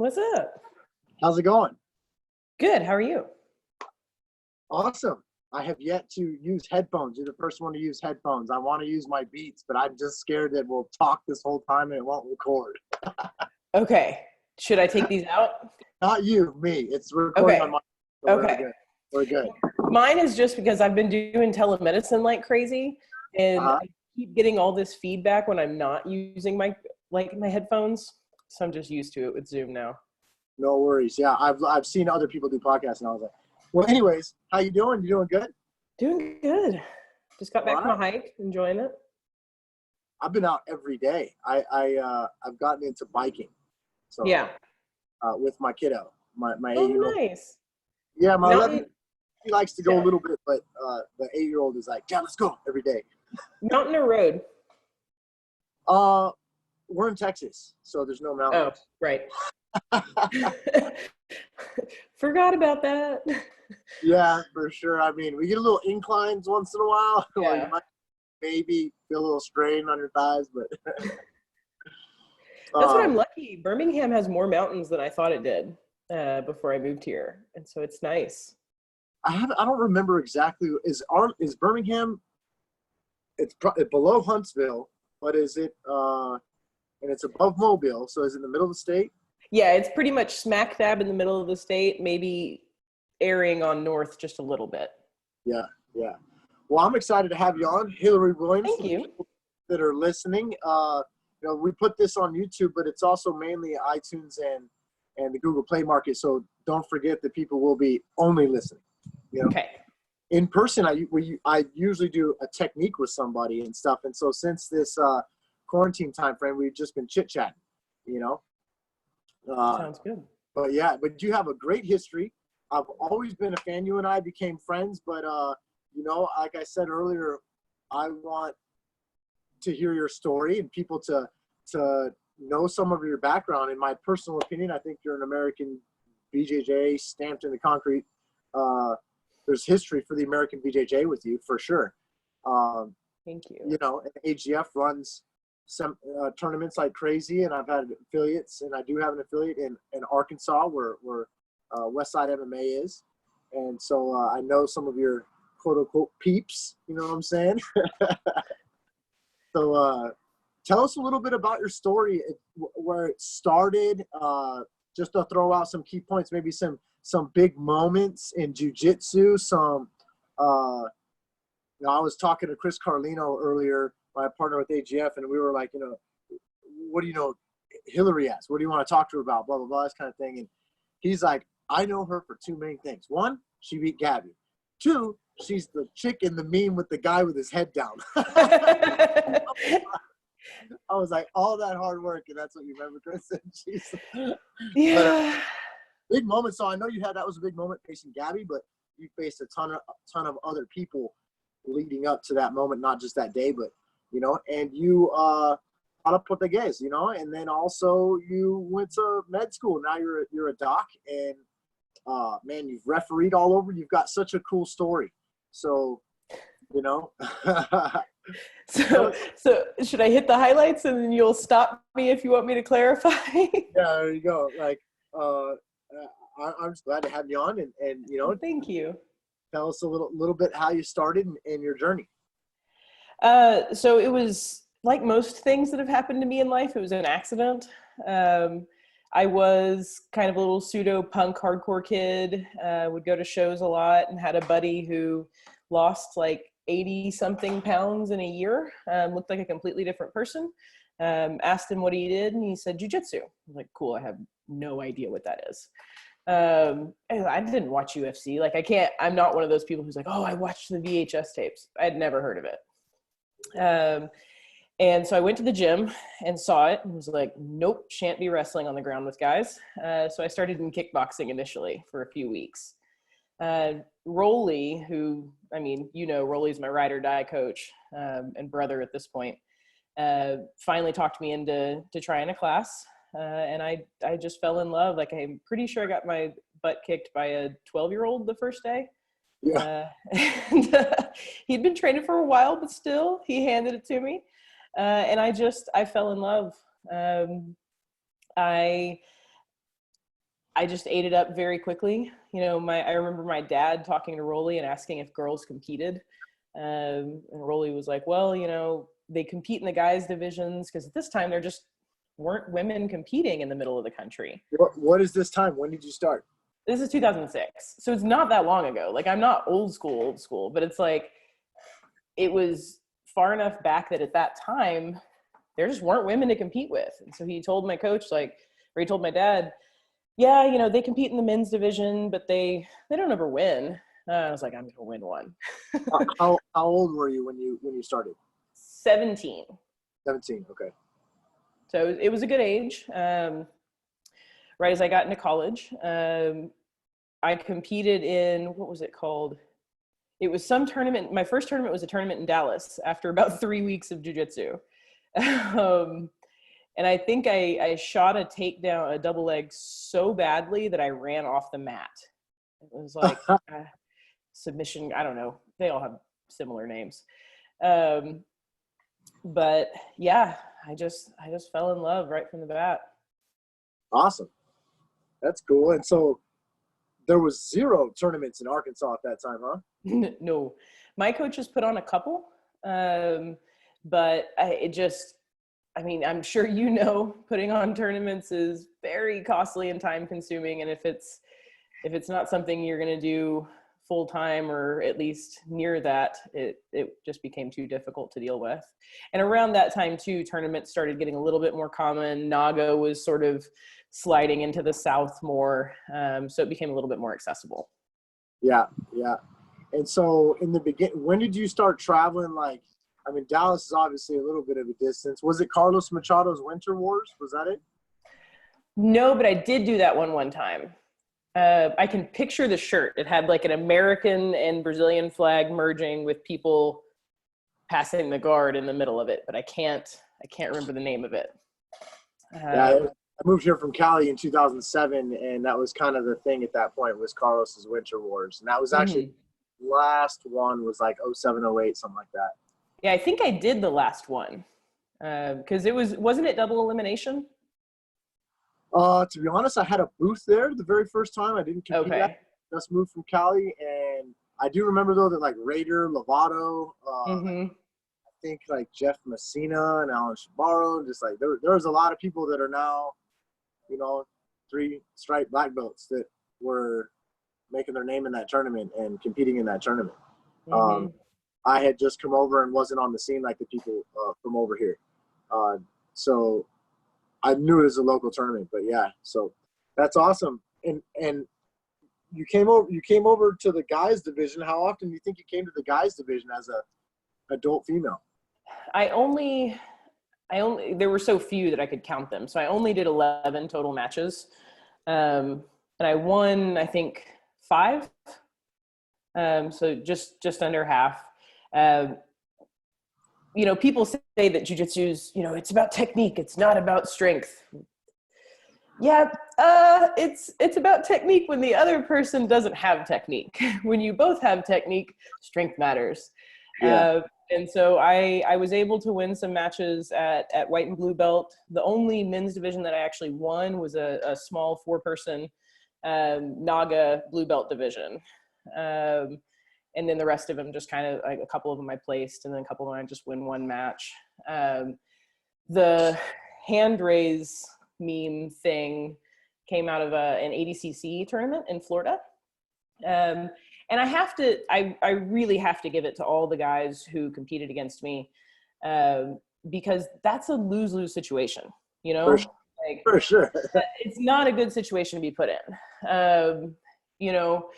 What's up? How's it going? Good. How are you? Awesome. I have yet to use headphones. You're the first one to use headphones. I want to use my Beats, but I'm just scared that we'll talk this whole time and it won't record. Okay. Should I take these out? Not you, me. It's recording Okay. on my. So Okay. We're good. Mine is just because I've been doing telemedicine like crazy, and I keep getting all this feedback when I'm not using my headphones. So I'm just used to it with Zoom now. No worries. Yeah, I've seen other people do podcasts, and I was like, well, anyways, how you doing? You doing good? Doing good. Just got back from a hike, enjoying it. I've been out every day. I've gotten into biking. So Yeah. With my kiddo, my Oh, 8-year-old. nice. Yeah, my Mountain, 11. He likes to go a little bit, but the 8-year-old is like, yeah, let's go every day. mountain or road? We're in Texas, so there's no mountains. Oh, right. Forgot about that. Yeah, for sure. I mean, we get a little inclines once in a while. Yeah. Where you might maybe feel a little strain on your thighs, but That's what I'm lucky. Birmingham has more mountains than I thought it did before I moved here, and so it's nice. I don't remember exactly. Is Birmingham? It's below Huntsville, but is it? And it's above Mobile, so is it in the middle of the state? Yeah, it's pretty much smack dab in the middle of the state, maybe airing on north just a little bit. Yeah. Well, I'm excited to have you on, Hillary Williams. Thank you. People that are listening. We put this on YouTube, but it's also mainly iTunes and the Google Play market. So don't forget that people will be only listening. Okay. In person, I usually do a technique with somebody and stuff. And so since this quarantine time frame, we've just been chit-chatting, Sounds good. But you have a great history. I've always been a fan. You and I became friends, but like I said earlier, I want to hear your story and people to know some of your background. In my personal opinion, I think you're an American BJJ stamped in the concrete. There's history for the American BJJ with you for sure. Thank you. And AGF runs some tournaments like crazy, and I've had affiliates, and I do have an affiliate in Arkansas where Westside MMA is, and so I know some of your quote unquote peeps. You know what I'm saying? So tell us a little bit about your story, where it started. Just to throw out some key points, maybe some big moments in jiu-jitsu. I was talking to Chris Carlino earlier, my partner with AGF, and we were like, what do you know Hillary as? What do you want to talk to her about? Blah, blah, blah, this kind of thing. And he's like, I know her for two main things. One, she beat Gabby. Two, she's the chick in the meme with the guy with his head down. I was like, all that hard work, and that's what you remember, Chris? Yeah. But, big moment. So I know that was a big moment facing Gabby, but you faced a ton of other people leading up to that moment, not just that day, but and you caught up with the guys, and then also you went to med school. Now you're a doc, and man, you've refereed all over. You've got such a cool story. So So should I hit the highlights and then you'll stop me if you want me to clarify? Yeah, there you go. Like I'm just glad to have you on, and Thank you. Tell us a little bit how you started in your journey. So it was like most things that have happened to me in life. It was an accident. I was kind of a little pseudo punk hardcore kid, would go to shows a lot, and had a buddy who lost like 80 something pounds in a year, looked like a completely different person. Asked him what he did, and he said jiu-jitsu. I was like, cool, I have no idea what that is. I didn't watch UFC. Like I'm not one of those people who's like, oh, I watched the VHS tapes. I'd never heard of it. And so I went to the gym and saw it and was like, nope, shan't be wrestling on the ground with guys. So I started in kickboxing initially for a few weeks. Rolly, who, Rolly's my ride or die coach, and brother at this point, finally talked me into trying a class. And I just fell in love. Like, I'm pretty sure I got my butt kicked by a 12-year-old the first day. Yeah. He'd been training for a while, but still he handed it to me. And I fell in love. I I just ate it up very quickly. You know, I remember my dad talking to Rolly and asking if girls competed. And Rolly was like, well, you know, they compete in the guys divisions because at this time there just weren't women competing in the middle of the country. What is this time? When did you start? This is 2006. So it's not that long ago. Like, I'm not old school, but it's like, it was far enough back that at that time, there just weren't women to compete with. And so he told my coach, like, or he told my dad, yeah, you know, they compete in the men's division, but they don't ever win. I was like, I'm going to win one. How old were you when you started? 17. 17. Okay. So it was a good age. Right as I got into college, I competed in, what was it called? It was some tournament. My first tournament was a tournament in Dallas after about 3 weeks of jiu-jitsu. And I think I shot a takedown, a double leg so badly that I ran off the mat. It was like submission. I don't know. They all have similar names. But yeah, I just fell in love right from the bat. Awesome. That's cool. And so there was 0 tournaments in Arkansas at that time, huh? No, my coaches put on a couple, but I mean, I'm sure you know, putting on tournaments is very costly and time consuming. And if it's not something you're going to do full time or at least near that, it just became too difficult to deal with. And around that time too, tournaments started getting a little bit more common. NAGA was sort of sliding into the South more. So it became a little bit more accessible. Yeah. Yeah. And so in the beginning, when did you start traveling? Like, I mean, Dallas is obviously a little bit of a distance. Was it Carlos Machado's Winter Wars? Was that it? No, but I did do that one time. I can picture the shirt. It had like an American and Brazilian flag merging with people passing the guard in the middle of it, but I can't remember the name of it. Yeah, I moved here from Cali in 2007, and that was kind of the thing at that point was Carlos's Winter Wars. And that was actually last one was like 07, 08, something like that. Yeah, I think I did the last one because wasn't it double elimination? To be honest, I had a booth there the very first time. I didn't compete. Okay. Just moved from Cali, and I do remember though that like Raider, Lovato, I think like Jeff Messina and Alan Shabaro, just like there was a lot of people that are now, you know, 3-stripe black belts that were making their name in that tournament and competing in that tournament. I had just come over and wasn't on the scene like the people from over here. So I knew it was a local tournament, but yeah, so that's awesome. And you came over to the guys division. How often do you think you came to the guys division as a adult female? There were so few that I could count them. So I only did 11 total matches. And I won, I think 5. So just under half. You know, people say that jiu-jitsu's, you know, it's about technique. It's not about strength. Yeah. It's about technique when the other person doesn't have technique. When you both have technique, strength matters. Yeah. And so I was able to win some matches at white and blue belt. The only men's division that I actually won was a small 4-person NAGA blue belt division. And then the rest of them just kind of like a couple of them I placed, and then a couple of them I just win one match. The hand raise meme thing came out of an ADCC tournament in Florida. And I really have to give it to all the guys who competed against me, because that's a lose-lose situation, you know? For sure. It's not a good situation to be put in, you know?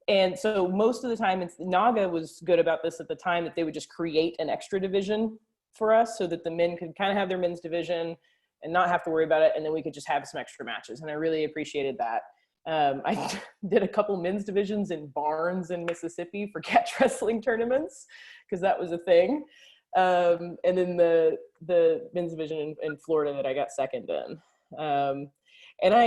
And so most of the time, NAGA was good about this at the time, that they would just create an extra division for us so that the men could kind of have their men's division and not have to worry about it. And then we could just have some extra matches. And I really appreciated that. I did a couple men's divisions in Barnes in Mississippi for catch wrestling tournaments, because that was a thing. And then the men's division in Florida that I got second in. And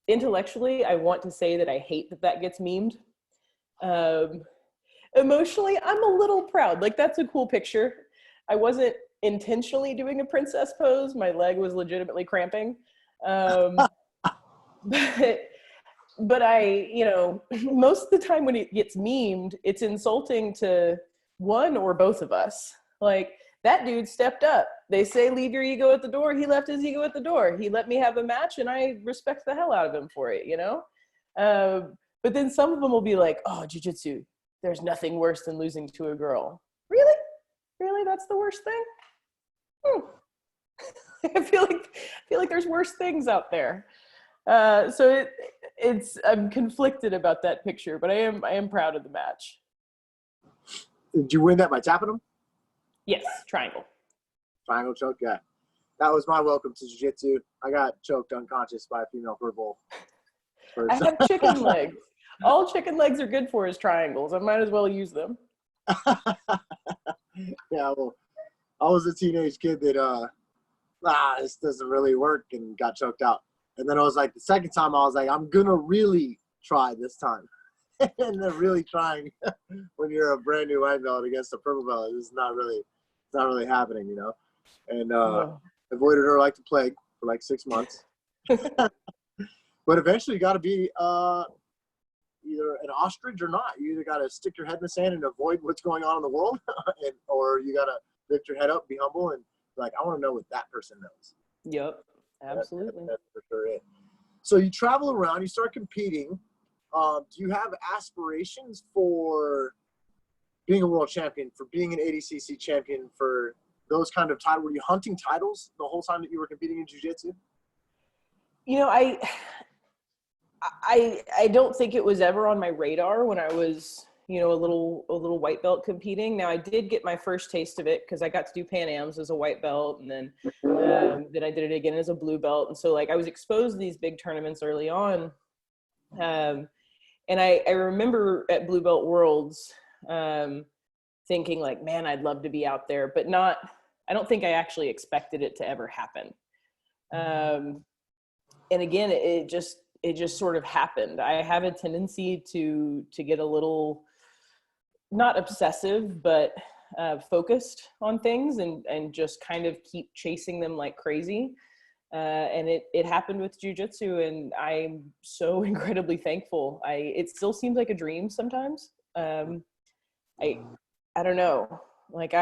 intellectually, I want to say that I hate that gets memed. Emotionally, I'm a little proud. Like, that's a cool picture. I wasn't intentionally doing a princess pose. My leg was legitimately cramping. But I, most of the time when it gets memed, it's insulting to one or both of us. Like, that dude stepped up. They say, leave your ego at the door. He left his ego at the door. He let me have a match, and I respect the hell out of him for it, But then some of them will be like, oh, jiu-jitsu, there's nothing worse than losing to a girl. Really? Really? That's the worst thing? I feel like there's worse things out there. So I'm conflicted about that picture, but I am proud of the match. Did you win that by tapping him? Yes, triangle. Triangle choke, yeah. That was my welcome to jiu-jitsu. I got choked unconscious by a female pit bull. I have chicken legs. All chicken legs are good for is triangles. I might as well use them. Yeah, well, I was a teenage kid that, this doesn't really work, and got choked out. And then I was like, the second time I was like, I'm going to really try this time. And then really trying when you're a brand new white belt against a purple belt is not really happening, And avoided her like the plague for like 6 months. But eventually you got to be either an ostrich or not. You either got to stick your head in the sand and avoid what's going on in the world, or you got to lift your head up, be humble, and like, I want to know what that person knows. Yep, absolutely. That's for sure it. So you travel around, you start competing. Do you have aspirations for being a world champion, for being an ADCC champion, for those kind of titles? Were you hunting titles the whole time that you were competing in jiu-jitsu? I don't think it was ever on my radar when I was, a little white belt competing. Now, I did get my first taste of it because I got to do Pan Ams as a white belt, and then I did it again as a blue belt. And so, like, I was exposed to these big tournaments early on. And I remember at Blue Belt Worlds thinking, like, man, I'd love to be out there, but I don't think I actually expected it to ever happen. And again, it just sort of happened. I have a tendency to get a little, not obsessive, but focused on things and just kind of keep chasing them like crazy. And it happened with jiu-jitsu, and I'm so incredibly thankful. It still seems like a dream sometimes. I don't know, like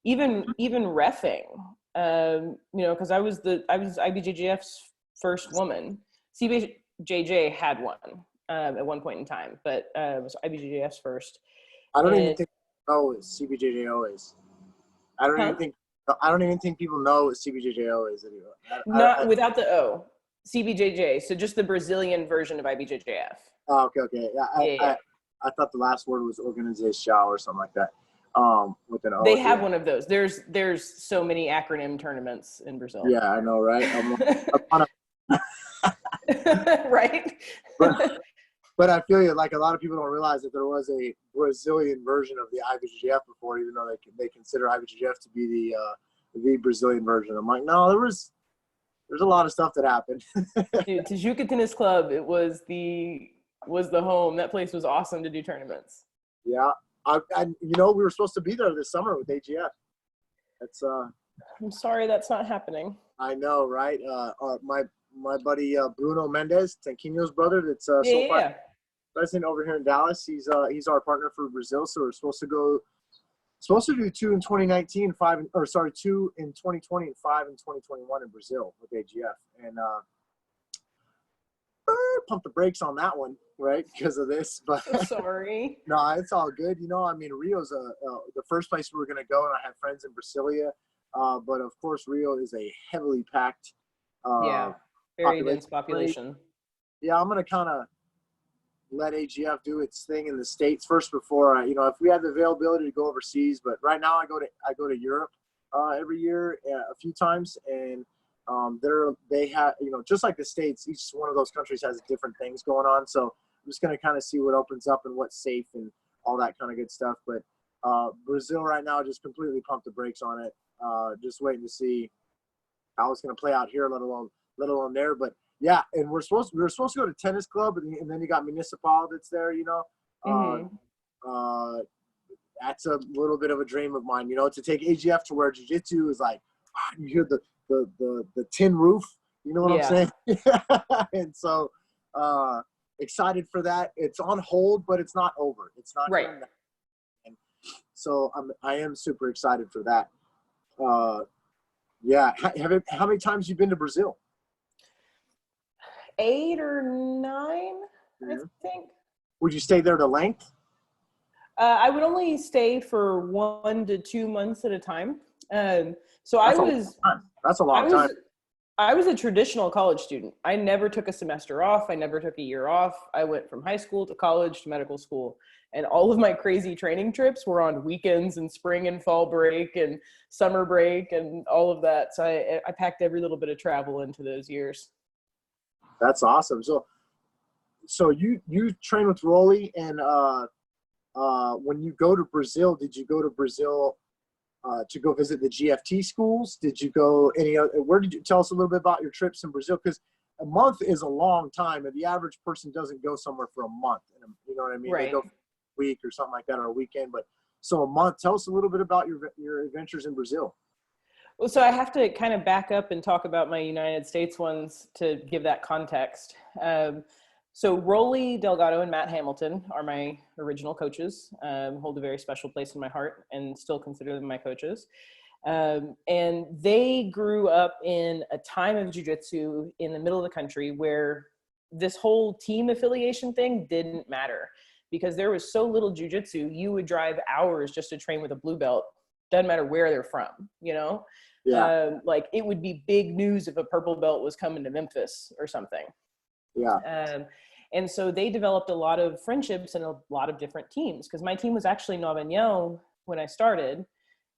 even reffing, because I was IBJJF's first woman. CBJJ had one at one point in time, but it was IBJJF's first. I don't even think it's CBJJO is. I don't even think people know what CBJJO is anymore. Not without the O. CBJJ, so just the Brazilian version of IBJJF. Oh, okay. Yeah. I thought the last word was organization or something like that. With an O. They have one of those. There's so many acronym tournaments in Brazil. Yeah, I know, right? Right? But I feel you, like, a lot of people don't realize that there was a Brazilian version of the IBJJF before, even though they consider IBJJF to be the Brazilian version. I'm like, no, there's a lot of stuff that happened. Dude, Tijuca Tennis Club, it was the home. That place was awesome to do tournaments. Yeah, we were supposed to be there this summer with AGF. That's I'm sorry that's not happening. I know, right? My buddy Bruno Mendes, Tanquino's brother, that's president over here in Dallas. He's our partner for Brazil, so we're supposed to do 2 in 2019, 2 in 2020, and 5 in 2021 in Brazil with AGF. And pump the brakes on that one, right? Because of this. But I'm sorry. No, it's all good. Rio's the first place we were going to go, and I have friends in Brasilia. But of course, Rio is a heavily packed very dense population. Yeah, I'm going to kind of let AGF do its thing in the States first before if we have the availability to go overseas. But right now I go to Europe every year a few times, and they have, just like the States, each one of those countries has different things going on. So I'm just going to kind of see what opens up and what's safe and all that kind of good stuff. But Brazil right now just completely pumped the brakes on it. Just waiting to see how it's going to play out here, let alone there. But yeah, and we were supposed to go to tennis club, and then you got Municipal that's there, that's a little bit of a dream of mine, to take AGF to where jiu-jitsu is like, you hear the tin roof, you know what I'm saying? And so excited for that. It's on hold, but it's not over. It's not right. And so I am super excited for that. Yeah. How many times have you been to Brazil? 8 or 9, I think. Would you stay there to length? I would only stay for 1 to 2 months at a time. So that's a long time. I was a traditional college student. I never took a semester off. I never took a year off. I went from high school to college to medical school. And all of my crazy training trips were on weekends and spring and fall break and summer break and all of that. So I packed every little bit of travel into those years. That's awesome. So you train with Rolly, and when you go to Brazil, did you go to Brazil to go visit the GFT schools? Did you go where did you tell us a little bit about your trips in Brazil? Because a month is a long time, and the average person doesn't go somewhere for a month. You know what I mean? Right. They go for a week or something like that, or a weekend. But so a month. Tell us a little bit about your adventures in Brazil. Well, so I have to kind of back up and talk about my United States ones to give that context. So Rolly Delgado and Matt Hamilton are my original coaches, hold a very special place in my heart and still consider them my coaches. And they grew up in a time of jiu-jitsu in the middle of the country where this whole team affiliation thing didn't matter because there was so little jiu-jitsu. You would drive hours just to train with a blue belt. Doesn't matter where they're from, Yeah. Like it would be big news if a purple belt was coming to Memphis or something. Yeah. And so they developed a lot of friendships and a lot of different teams because my team was actually Novenhão when I started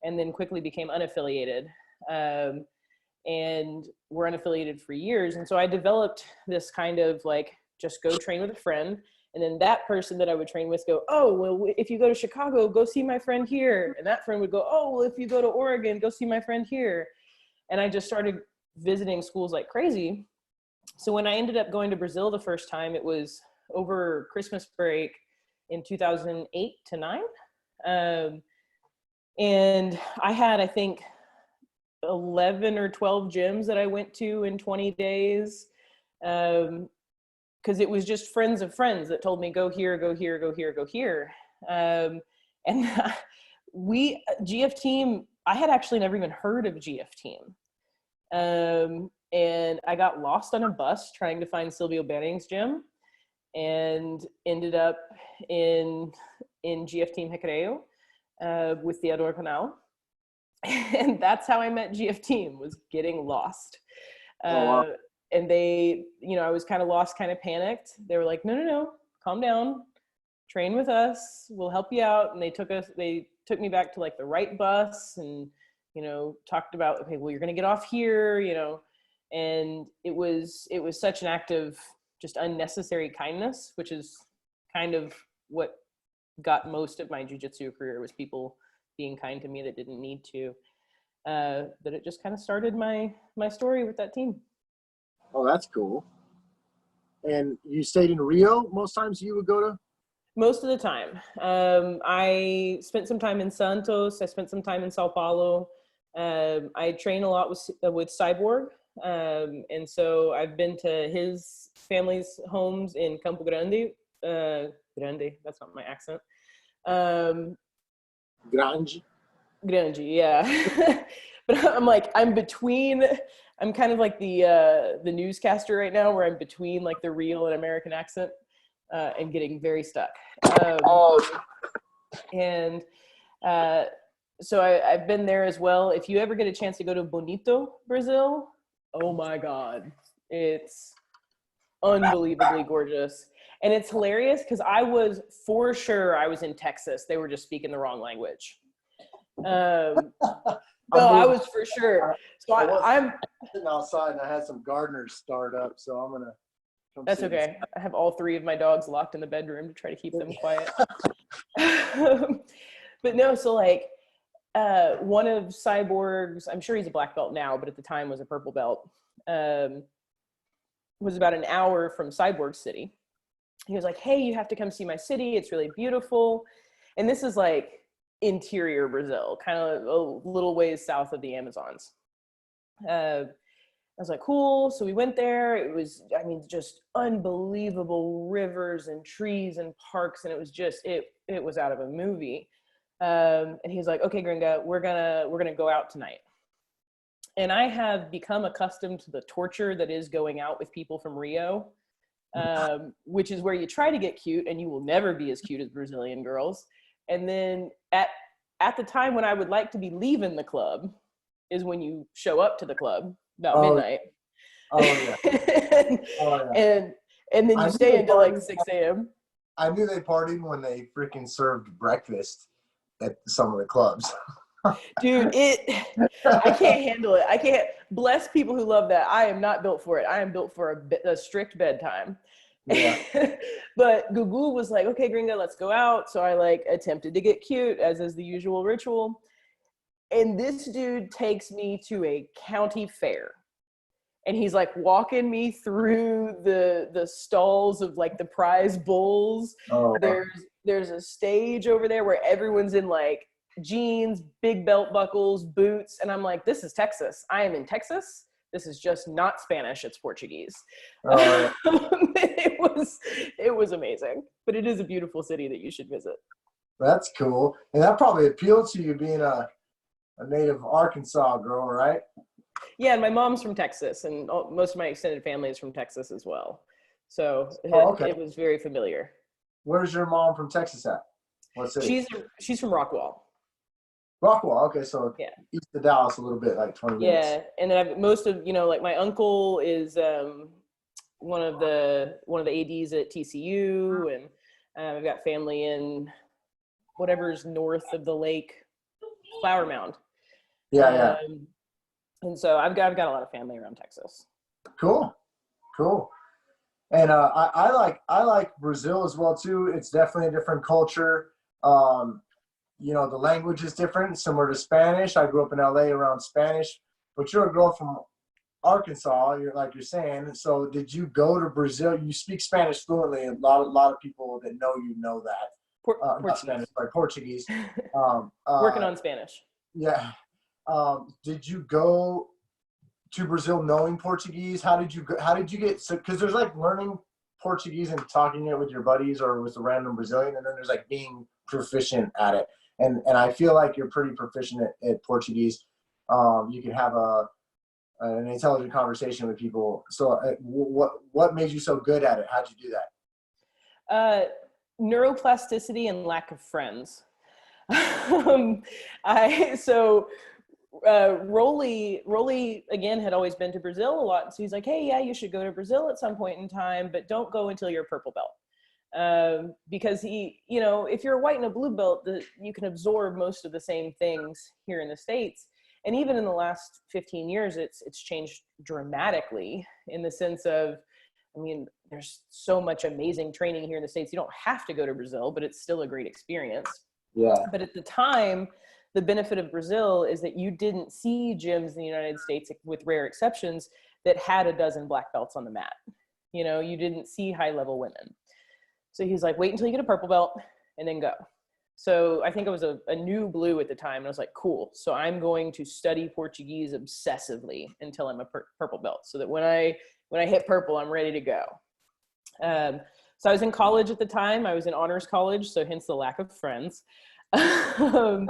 and then quickly became unaffiliated. And we're unaffiliated for years. And so I developed this kind of like, just go train with a friend. And then that person that I would train with go, oh, well, if you go to Chicago, go see my friend here. And that friend would go, oh, well, if you go to Oregon, go see my friend here. And I just started visiting schools like crazy. So when I ended up going to Brazil the first time, it was over Christmas break in 2008 to 9. And I had, I think, 11 or 12 gyms that I went to in 20 days. Because it was just friends of friends that told me, go here, go here, go here, go here. And GF Team, I had actually never even heard of GF Team. And I got lost on a bus trying to find Silvio Banning's gym and ended up in GF Team Recreio with Theodore Canal. And that's how I met GF Team, was getting lost. Wow. And they, I was kind of lost, kind of panicked. They were like, no, calm down, train with us, we'll help you out. And they took me back to like the right bus and, talked about, okay, well, you're going to get off here, and it was such an act of just unnecessary kindness, which is kind of what got most of my jiu-jitsu career, was people being kind to me that didn't need to, that it just kind of started my story with that team. Oh, that's cool. And you stayed in Rio most times you would go to? Most of the time. I spent some time in Santos. I spent some time in Sao Paulo. I train a lot with Cyborg. And so I've been to his family's homes in Campo Grande. Grande, that's not my accent. Grande, yeah. But I'm kind of like the newscaster right now, where I'm between like the real and American accent, and getting very stuck. And so I've been there as well. If you ever get a chance to go to Bonito, Brazil, oh my God, it's unbelievably gorgeous. And it's hilarious because I was in Texas. They were just speaking the wrong language. I was for sure. So I'm sitting outside and I had some gardeners start up, so I'm gonna come. That's okay. I have all 3 of my dogs locked in the bedroom to try to keep them quiet. But no, so like one of Cyborg's, I'm sure he's a black belt now, but at the time was a purple belt, was about an hour from Cyborg City. He was like, hey, you have to come see my city. It's really beautiful. And this is like interior Brazil, kind of a little ways south of the Amazons. I was like, cool. So we went there. It was, I mean, just unbelievable rivers and trees and parks. And it was just, it was out of a movie. And he's like, okay, Gringa, we're gonna go out tonight. And I have become accustomed to the torture that is going out with people from Rio, which is where you try to get cute and you will never be as cute as Brazilian girls. And then at the time when I would like to be leaving the club is when you show up to the club about midnight. Oh yeah. And then you stay until like 6 a.m. I knew they partied when they freaking served breakfast at some of the clubs. Dude, I can't handle it. I can't. Bless people who love that. I am not built for it. I am built for a strict bedtime. Yeah. But Gugu was like, okay, Gringa, let's go out. So I like attempted to get cute, as is the usual ritual. And this dude takes me to a county fair. And he's like walking me through the stalls of like the prize bulls. Oh. There's a stage over there where everyone's in like jeans, big belt buckles, boots. And I'm like, this is Texas. I am in Texas. This is just not Spanish, it's Portuguese. Oh. It was amazing. But it is a beautiful city that you should visit. That's cool. And that probably appealed to you being a native Arkansas girl, right? Yeah, and my mom's from Texas, and most of my extended family is from Texas as well. So it was very familiar. Where's your mom from Texas at? What city? She's from Rockwall. Rockwall, okay, so yeah. East of Dallas a little bit, like 20 minutes. Yeah, and then most of, like my uncle is one of the ADs at TCU, and I've got family in whatever's north of the lake, Flower Mound. Yeah. And so I've got a lot of family around Texas. Cool. And I like Brazil as well too. It's definitely a different culture. The language is different, similar to Spanish. I grew up in LA around Spanish, but you're a girl from Arkansas. You're saying. So did you go to Brazil? You speak Spanish fluently. A lot of people that know that. Not Spanish, but Portuguese. Working on Spanish. Yeah. Did you go to Brazil knowing Portuguese? How did you get, because there's like learning Portuguese and talking it with your buddies or with a random Brazilian, and then there's like being proficient at it. And I feel like you're pretty proficient at Portuguese. You can have an intelligent conversation with people. So what made you so good at it? How'd you do that? Neuroplasticity and lack of friends. Rolly again had always been to Brazil a lot, so he's like, hey, yeah, you should go to Brazil at some point in time, but don't go until you're a purple belt, because if you're a white and a blue belt, you can absorb most of the same things here in the States, and even in the last 15 years it's changed dramatically in the sense of, there's so much amazing training here in the States. You don't have to go to Brazil, but it's still a great experience. Yeah. But at the time, the benefit of Brazil is that you didn't see gyms in the United States, with rare exceptions, that had a dozen black belts on the mat. You didn't see high-level women. So he's like, wait until you get a purple belt and then go. So I think I was a new blue at the time. And I was like, cool. So I'm going to study Portuguese obsessively until I'm a purple belt, so that when I hit purple, I'm ready to go. So I was in college at the time. I was in honors college, so hence the lack of friends. And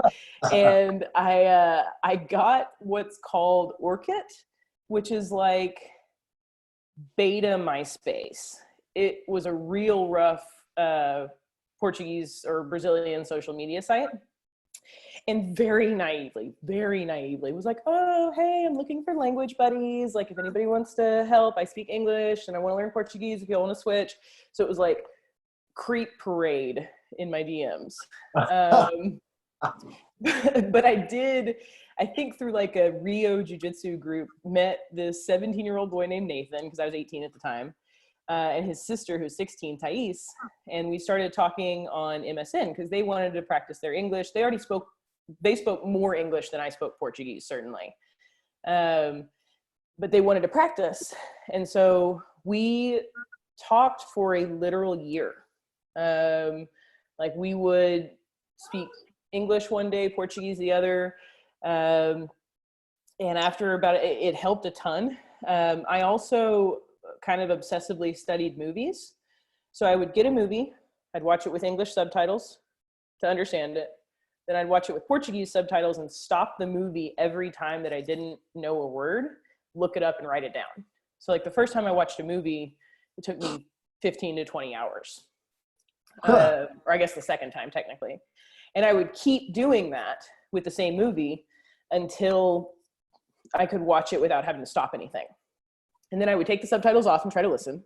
I got what's called Orkut, which is like beta MySpace. It was a real rough Portuguese or Brazilian social media site. And very naively was like, oh, hey, I'm looking for language buddies. Like, if anybody wants to help, I speak English and I want to learn Portuguese if you all want to switch. So it was like creep parade in my DMs. But I think through like a Rio Jiu-Jitsu group, met this 17-year-old boy named Nathan, because I was 18 at the time, and his sister, who's 16, Thais. And we started talking on MSN because they wanted to practice their English. They spoke more English than I spoke Portuguese, certainly. But they wanted to practice. And so we talked for a literal year. Like we would speak English one day, Portuguese the other. And after about it helped a ton. I also kind of obsessively studied movies. So I would get a movie, I'd watch it with English subtitles to understand it. Then I'd watch it with Portuguese subtitles and stop the movie every time that I didn't know a word, look it up and write it down. So like the first time I watched a movie, it took me 15 to 20 hours. Or I guess the second time technically. And I would keep doing that with the same movie until I could watch it without having to stop anything. And then I would take the subtitles off and try to listen.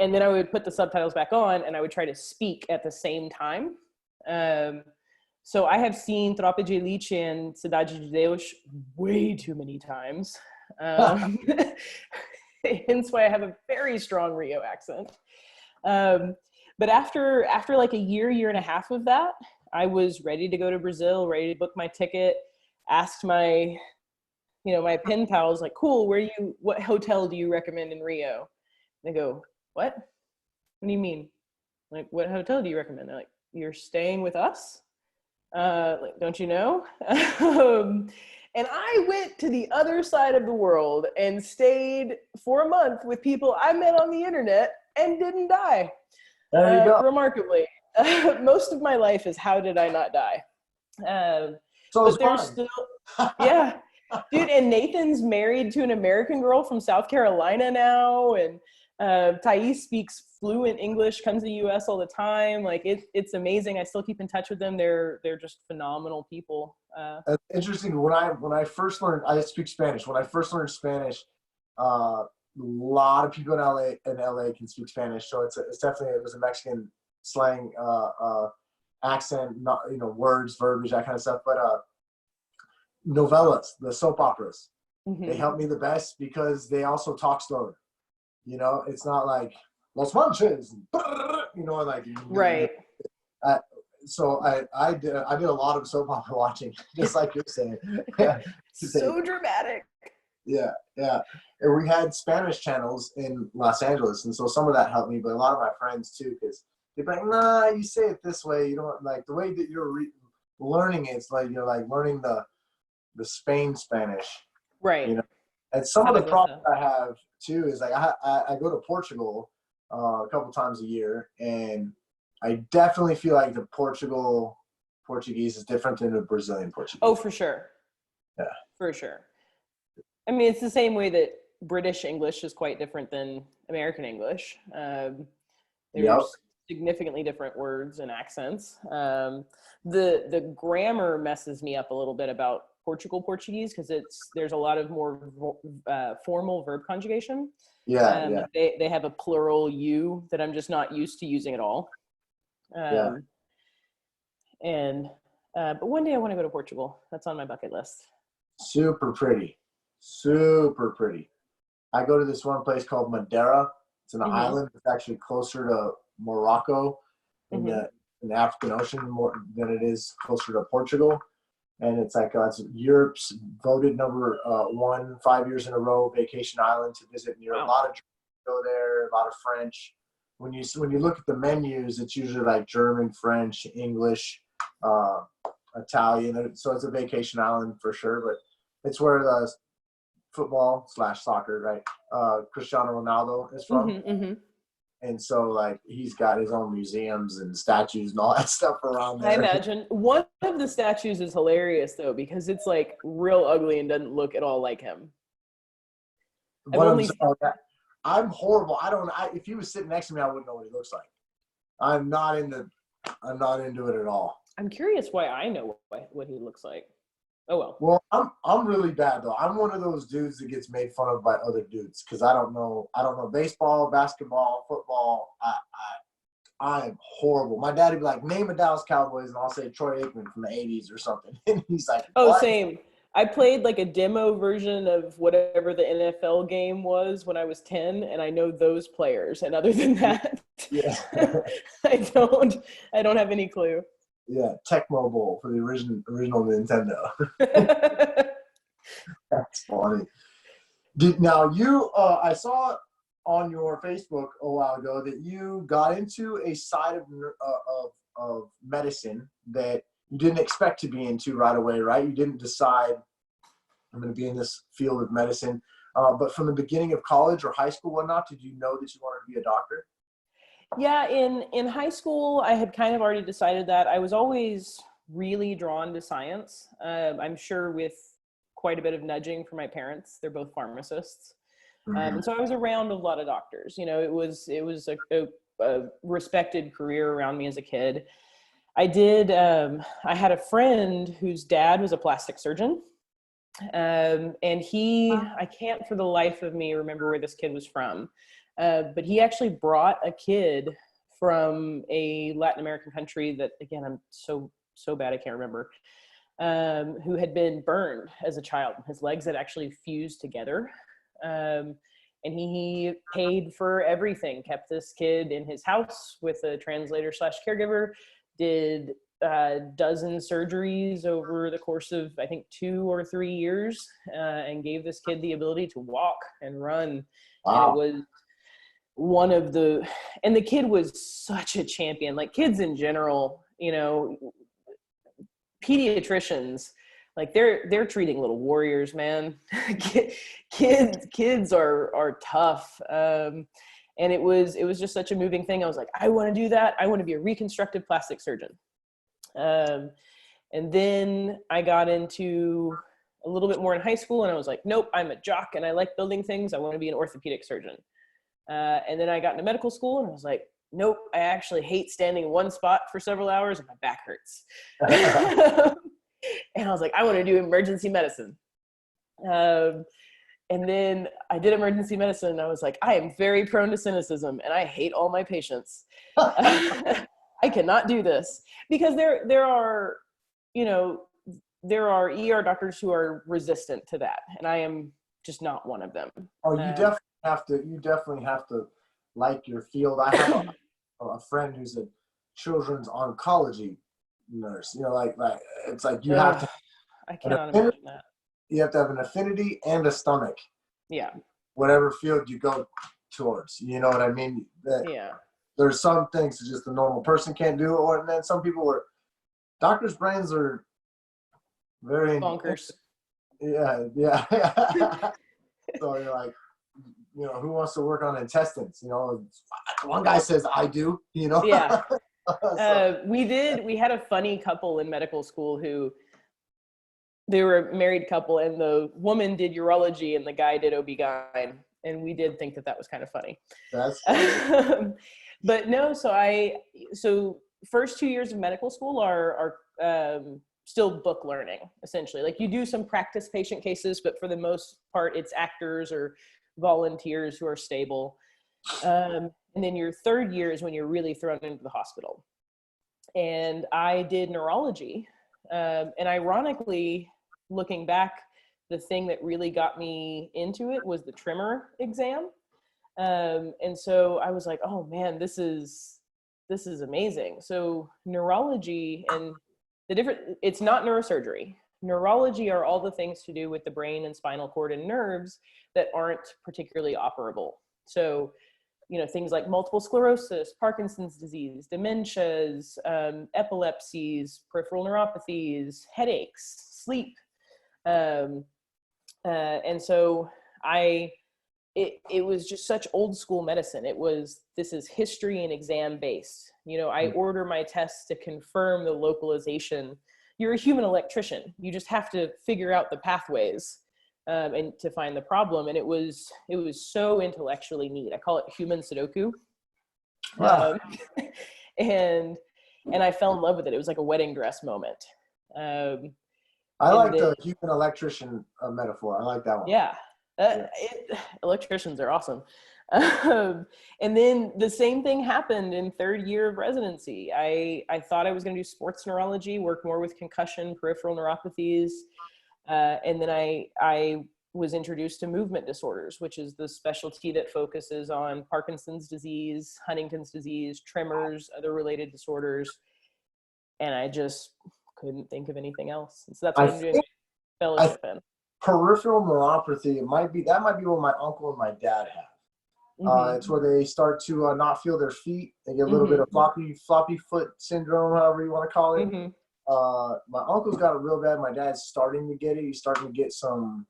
And then I would put the subtitles back on and I would try to speak at the same time. So I have seen Tropa de Elite and Cidade de Deus way too many times. Hence why I have a very strong Rio accent. But after like a year and a half of that, I was ready to go to Brazil, ready to book my ticket, asked my pen pals, like, cool, what hotel do you recommend in Rio? They go, what? What do you mean? Like, what hotel do you recommend? They're like, you're staying with us? Like, don't you know? And I went to the other side of the world and stayed for a month with people I met on the internet and didn't die. There you go. Remarkably. Most of my life is how did I not die? So but there's still, yeah. Dude, and Nathan's married to an American girl from South Carolina now, and Thais speaks fluent English, comes to the U.S. all the time. Like it's amazing. I still keep in touch with them. They're just phenomenal people. That's interesting. When I first learned, I speak Spanish. When I first learned Spanish, a lot of people in LA can speak Spanish. So it was a Mexican slang accent, not words, verbiage, that kind of stuff. But novellas, the soap operas, they help me the best because they also talk slower. It's not like Los Manches, like right. So I did a lot of soap opera watching, just like you're saying. So dramatic. Yeah. And we had Spanish channels in Los Angeles, and so some of that helped me, but a lot of my friends too, because they'd be like, nah, you say it this way. You don't like the way that you're learning it. It's like you're like learning the Spain Spanish. Right. And some of the problems I have too is like I go to Portugal a couple times a year, and I definitely feel like the Portuguese is different than the Brazilian Portuguese. Oh, for sure. Yeah. For sure. I mean, it's the same way that British English is quite different than American English. There's significantly different words and accents. The grammar messes me up a little bit about Portuguese because there's a lot of more formal verb conjugation. Yeah. They have a plural you that I'm just not used to using at all. But one day I want to go to Portugal. That's on my bucket list. Super pretty. I go to this one place called Madeira. It's an island. It's actually closer to Morocco in the African Ocean more than it is closer to Portugal. And it's like it's Europe's voted number 1 5 years in a row vacation island to visit in Europe. Wow. A lot of Germans go there, a lot of French. When you look at the menus, it's usually like German, French, English, Italian. So it's a vacation island for sure. But it's where the football/soccer, right? Cristiano Ronaldo is from. And so, like, he's got his own museums and statues and all that stuff around there. I imagine. One of the statues is hilarious, though, because it's, like, real ugly and doesn't look at all like him. I'm horrible. If he was sitting next to me, I wouldn't know what he looks like. I'm not into it at all. I'm curious why I know what he looks like. Oh, well. Well, I'm really bad, though. I'm one of those dudes that gets made fun of by other dudes because I don't know baseball, basketball, football. I am horrible. My dad'd be like, name a Dallas Cowboys, and I'll say Troy Aikman from the 80s or something. And he's like, oh, what? Same. I played like a demo version of whatever the NFL game was when I was 10, and I know those players. And other than that, yeah. I don't have any clue. Yeah, Tecmo Bowl for the original Nintendo. That's funny. I saw on your Facebook a while ago that you got into a side of medicine that didn't expect to be into right away, right? You didn't decide I'm going to be in this field of medicine. But from the beginning of college or high school, whatnot, did you know that you wanted to be a doctor? Yeah, in high school, I had kind of already decided that. I was always really drawn to science. I'm sure with quite a bit of nudging from my parents. They're both pharmacists. And so I was around a lot of doctors. You know, it was a respected career around me as a kid. I had a friend whose dad was a plastic surgeon. And I can't for the life of me remember where this kid was from. But he actually brought a kid from a Latin American country that, again, I'm so bad I can't remember, who had been burned as a child. His legs had actually fused together. And he paid for everything, kept this kid in his house with a translator / caregiver, did a dozen surgeries over the course of, I think, 2 or 3 years, and gave this kid the ability to walk and run. Wow. And it was and the kid was such a champion. Like, kids in general, you know, pediatricians, like they're treating little warriors, man. Kids are tough. And it was just such a moving thing. I was like, I want to do that. I want to be a reconstructive plastic surgeon. And then I got into a little bit more in high school, and I was like, nope, I'm a jock and I like building things. I want to be an orthopedic surgeon. And then I got into medical school, and I was like, nope, I actually hate standing in one spot for several hours and my back hurts. And I was like, I want to do emergency medicine. And then I did emergency medicine, and I was like, I am very prone to cynicism and I hate all my patients. I cannot do this, because there are, you know, there are ER doctors who are resistant to that, and I am just not one of them. Oh, you definitely have to like your field. I have a friend who's a children's oncology nurse. You know, like it's like you have to. I cannot imagine that. You have to have an affinity and a stomach. Yeah. Whatever field you go towards, you know what I mean? Yeah. There's some things that just a normal person can't do, and then some people are. Doctors' brains are very bonkers. Yeah. So you're like, you know, who wants to work on intestines? You know, one guy says I do. You know. Yeah. So. We had a funny couple in medical school who, they were a married couple, and the woman did urology and the guy did OB-GYN, and we did think that was kind of funny. That's funny. But no, so first 2 years of medical school are still book learning, essentially. Like, you do some practice patient cases, but for the most part, it's actors or volunteers who are stable. And then your third year is when you're really thrown into the hospital. And I did neurology. And ironically, looking back, the thing that really got me into it was the tremor exam. And so I was like, oh man, this is amazing. So neurology, and it's not neurosurgery. Neurology are all the things to do with the brain and spinal cord and nerves that aren't particularly operable. So, you know, things like multiple sclerosis, Parkinson's disease, dementias, epilepsies, peripheral neuropathies, headaches, sleep. And so it was just such old school medicine. This is history and exam based. You know, I order my tests to confirm the localization. You're a human electrician. You just have to figure out the pathways and to find the problem. And it was so intellectually neat. I call it human Sudoku. Wow. And I fell in love with it. It was like a wedding dress moment. I like the human electrician metaphor. I like that one. Yeah. Electricians are awesome. And then the same thing happened in third year of residency. I thought I was going to do sports neurology, work more with concussion, peripheral neuropathies. And then I was introduced to movement disorders, which is the specialty that focuses on Parkinson's disease, Huntington's disease, tremors, other related disorders. And I just couldn't think of anything else. And so that's what I'm doing fellowship in. Peripheral neuropathy, that might be what my uncle and my dad have. Mm-hmm. It's where they start to not feel their feet. They get a little bit of floppy foot syndrome, however you want to call it. Mm-hmm. my uncle's got it real bad. My dad's starting to get it. He's starting to get some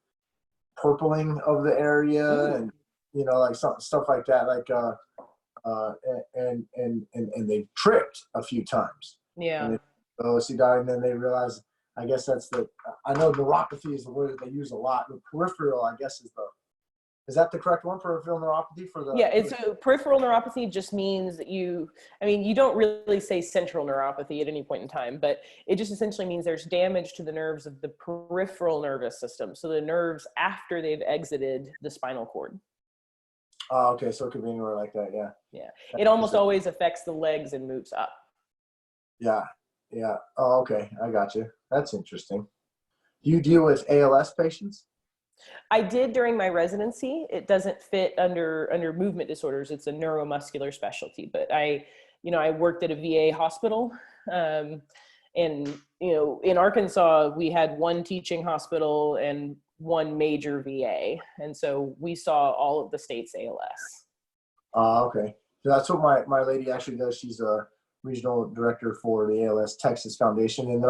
purpling of the area, and like stuff like that. Like and they tripped a few times. Yeah. And OC died, and then they realized. I guess I know neuropathy is the word that they use a lot. The peripheral, I guess, is that the correct one? Peripheral neuropathy for the. Yeah, it's a peripheral neuropathy just means that you don't really say central neuropathy at any point in time, but it just essentially means there's damage to the nerves of the peripheral nervous system. So the nerves after they've exited the spinal cord. Oh, okay. So it could be anywhere like that. Yeah. Yeah. It almost always affects the legs and moves up. Yeah. Yeah. Oh, okay. I got you. That's interesting. Do you deal with ALS patients? I did during my residency. It doesn't fit under movement disorders. It's a neuromuscular specialty, but I worked at a VA hospital. And, in Arkansas, we had one teaching hospital and one major VA. And so we saw all of the state's ALS. Okay. So that's what my lady actually does. She's a regional director for the ALS Texas Foundation. And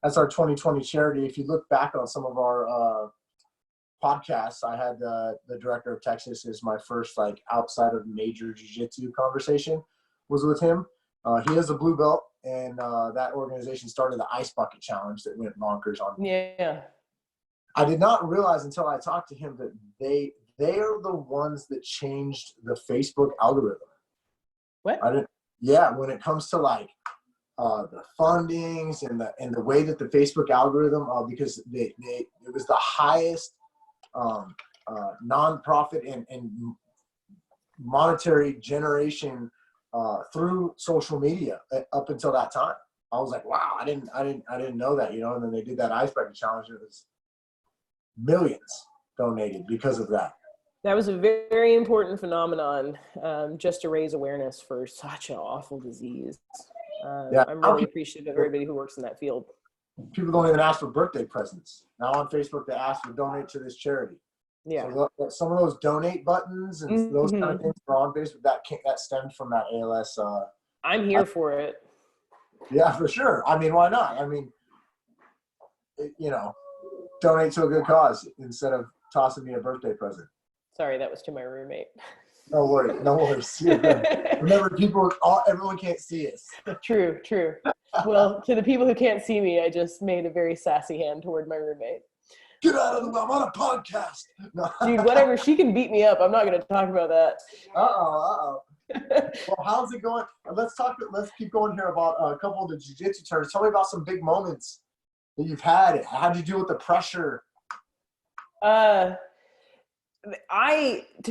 that's our 2020 charity. If you look back on some of our podcasts, I had the director of Texas is my first outside of major jiu-jitsu conversation was with him. He has a blue belt, and that organization started the Ice Bucket Challenge that went bonkers on. Yeah. I did not realize until I talked to him that they are the ones that changed the Facebook algorithm. What? Yeah, when it comes to the fundings and the way that the Facebook algorithm, because it was the highest nonprofit and monetary generation through social media up until that time. I was like, wow, I didn't know that, and then they did that Ice Bucket Challenge. It was millions donated because of that. That was a very important phenomenon, just to raise awareness for such an awful disease. I'm really appreciative of everybody who works in that field. People don't even ask for birthday presents. Now on Facebook, they ask for donate to this charity. Yeah. So some of those donate buttons and those kind of things are on Facebook. That stemmed from that ALS. I'm here for it. Yeah, for sure. I mean, why not? I mean, donate to a good cause instead of tossing me a birthday present. Sorry, that was to my roommate. No worries. Remember, everyone can't see us. True. Well, to the people who can't see me, I just made a very sassy hand toward my roommate. Get out of the way. I'm on a podcast. No. Dude, whatever. She can beat me up. I'm not going to talk about that. Uh-oh. Well, how's it going? Let's keep going here about a couple of the jiu-jitsu terms. Tell me about some big moments that you've had. How'd you deal with the pressure? To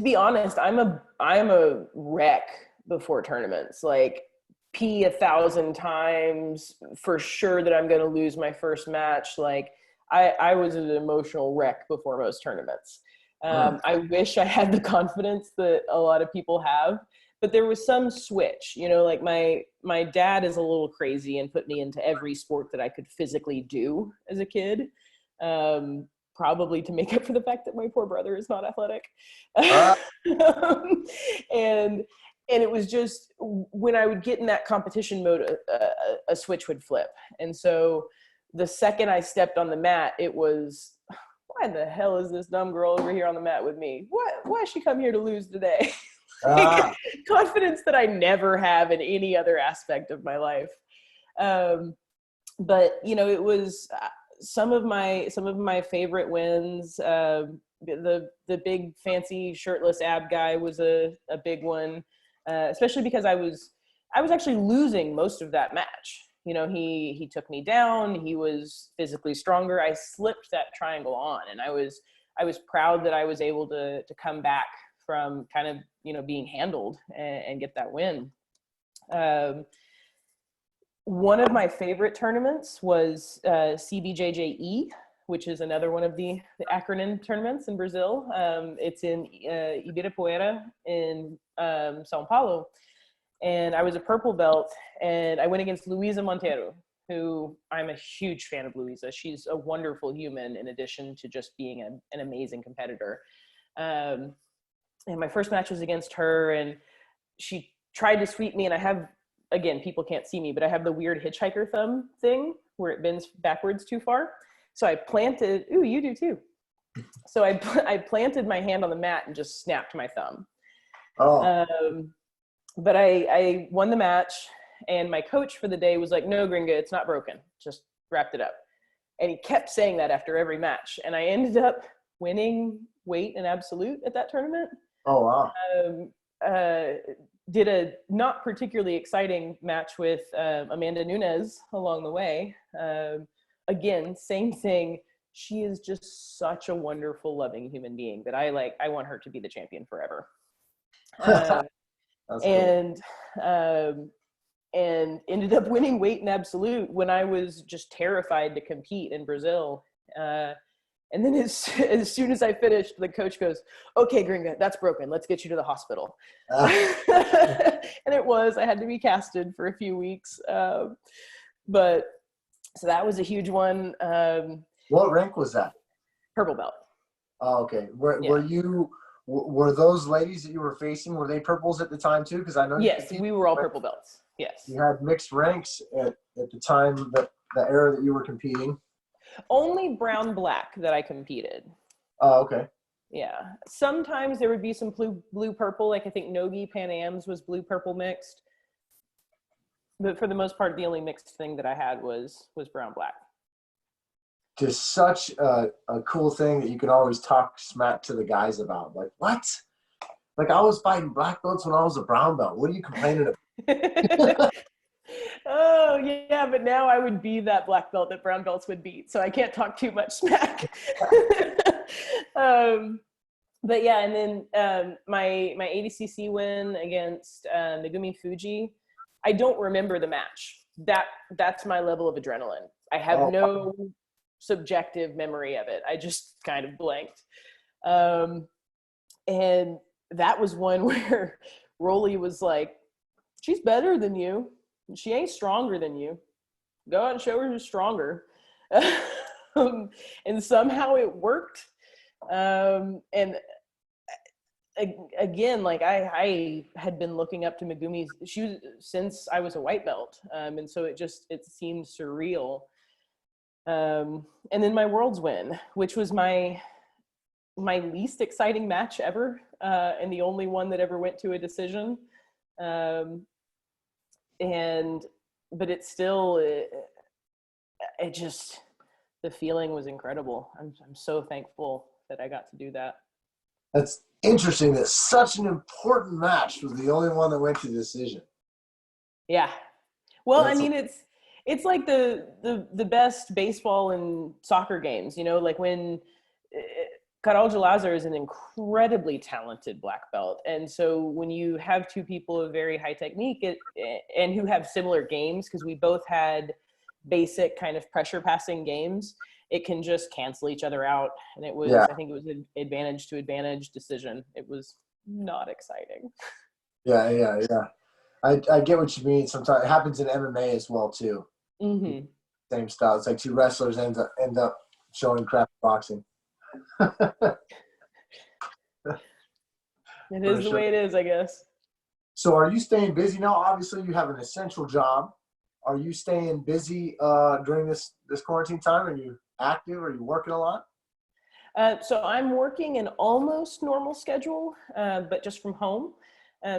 be honest, I'm a wreck before tournaments. Pee 1,000 times for sure that I'm going to lose my first match. I was an emotional wreck before most tournaments. I wish I had the confidence that a lot of people have, but there was some switch, my dad is a little crazy and put me into every sport that I could physically do as a kid. Probably to make up for the fact that my poor brother is not athletic. And it was just when I would get in that competition mode, a switch would flip. And so the second I stepped on the mat, it was, why the hell is this dumb girl over here on the mat with me? Why has she come here to lose today? Confidence that I never have in any other aspect of my life. But it was some of my favorite wins. The big fancy shirtless ab guy was a big one, especially because I was actually losing most of that match. He took me down. He was physically stronger. I slipped that triangle on, and I was proud that I was able to come back from kind of being handled and get that win. One of my favorite tournaments was CBJJE, which is another one of the acronym tournaments in Brazil. It's in Ibirapuera in Sao Paulo. And I was a purple belt, and I went against Luisa Monteiro, who I'm a huge fan of Luisa. She's a wonderful human in addition to just being an amazing competitor. And my first match was against her, and she tried to sweep me, and I have again, people can't see me, but I have the weird hitchhiker thumb thing where it bends backwards too far. So I planted, ooh, you do too. So I planted my hand on the mat and just snapped my thumb. Oh. But I won the match, and my coach for the day was like, no, Gringa, it's not broken. Just wrapped it up. And he kept saying that after every match. And I ended up winning weight and absolute at that tournament. Oh, wow. Did a not particularly exciting match with Amanda Nunes along the way. Again, same thing. She is just such a wonderful, loving human being that I want her to be the champion forever. And ended up winning weight and absolute when I was just terrified to compete in Brazil. And then as soon as I finished, the coach goes, okay, Gringa, that's broken. Let's get you to the hospital. And I had to be casted for a few weeks. But so that was a huge one. What rank was that? Purple belt. Oh, okay. Were those ladies that you were facing, were they purples at the time too? Because I know. Yes, we were all purple belts. Yes. You had mixed ranks at the time, the era that you were competing. Only brown black that I competed. Oh, okay. Yeah. Sometimes there would be some blue purple. Like I think Nogi Pan Am's was blue purple mixed. But for the most part, the only mixed thing that I had was brown black. Just such a cool thing that you can always talk smack to the guys about. Like, what? Like, I was fighting black belts when I was a brown belt. What are you complaining about? Oh, yeah, but now I would be that black belt that brown belts would beat, so I can't talk too much smack. But yeah, and then my ADCC win against Megumi Fuji, I don't remember the match. That's my level of adrenaline. I have no subjective memory of it. I just kind of blanked. And that was one where Rolly was like, she's better than you. She ain't stronger than you. Go out and show her who's stronger. And somehow it worked. And again, like I had been looking up to Megumi's since I was a white belt. And so it seemed surreal. And then my world's win, which was my least exciting match ever. And the only one that ever went to a decision. But it's still, it just, the feeling was incredible. I'm so thankful that I got to do that. That's interesting that such an important match was the only one that went to decision. Yeah. Well, I mean, it's like the best baseball and soccer games, you know, like when Carol Gelazar is an incredibly talented black belt. And so when you have two people of very high technique and who have similar games, because we both had basic kind of pressure passing games, it can just cancel each other out. And it was, I think it was an advantage to advantage decision. It was not exciting. Yeah. I get what you mean. Sometimes it happens in MMA as well too. Mm-hmm. Same style. It's like two wrestlers end up showing crap boxing. It is the way it is, I guess. So are you staying busy now? Obviously you have an essential job. Are you staying busy during this quarantine time? Are you active? Are you working a lot? So I'm working an almost normal schedule, but just from home.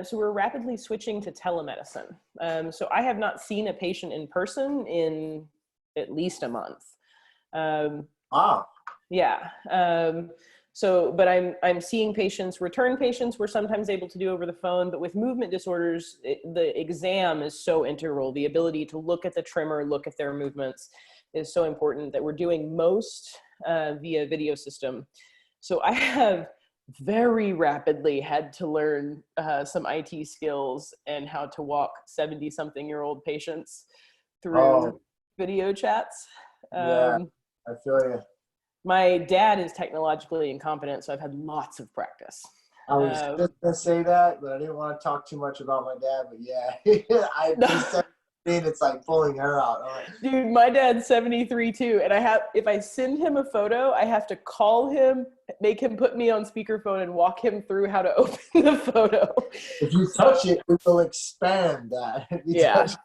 So we're rapidly switching to telemedicine. So I have not seen a patient in person in at least a month. Yeah. But I'm seeing patients, return patients we're sometimes able to do over the phone, but with movement disorders, the exam is so integral. The ability to look at the trimmer, look at their movements is so important that we're doing most via video system. So I have very rapidly had to learn some IT skills and how to walk 70-something-year-old patients through video chats. Yeah, I feel you. My dad is technologically incompetent, so I've had lots of practice. I was just going to say that, but I didn't want to talk too much about my dad. But yeah, it's like pulling hair out. I'm like, Dude, my dad's 73 too. And if I send him a photo, I have to call him, make him put me on speakerphone and walk him through how to open the photo. if you touch it, it will expand that. If you Yeah. touch it.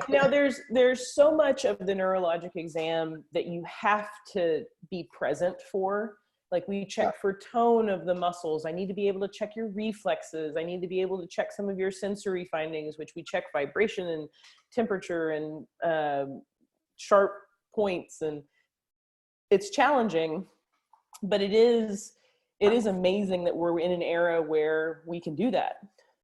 Now there's so much of the neurologic exam that you have to be present for. Like we check for tone of the muscles. I need to be able to check your reflexes. I need to be able to check some of your sensory findings, which we check vibration and temperature and sharp points. And it's challenging, but it is amazing that we're in an era where we can do that.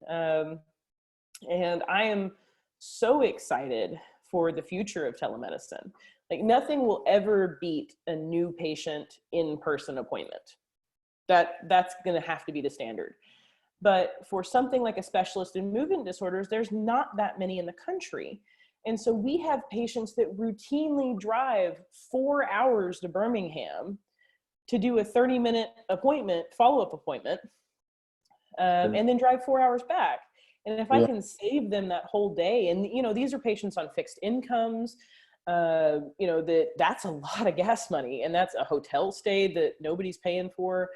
And I am so excited for the future of telemedicine. Like nothing will ever beat a new patient in-person appointment. That's going to have to be the standard. But for something like a specialist in movement disorders, there's not that many in the country. And so we have patients that routinely drive 4 hours to Birmingham to do a 30-minute appointment, follow-up appointment, and then drive 4 hours back. And if I can save them that whole day, and you know, these are patients on fixed incomes, you know, that's a lot of gas money, and that's a hotel stay that nobody's paying for.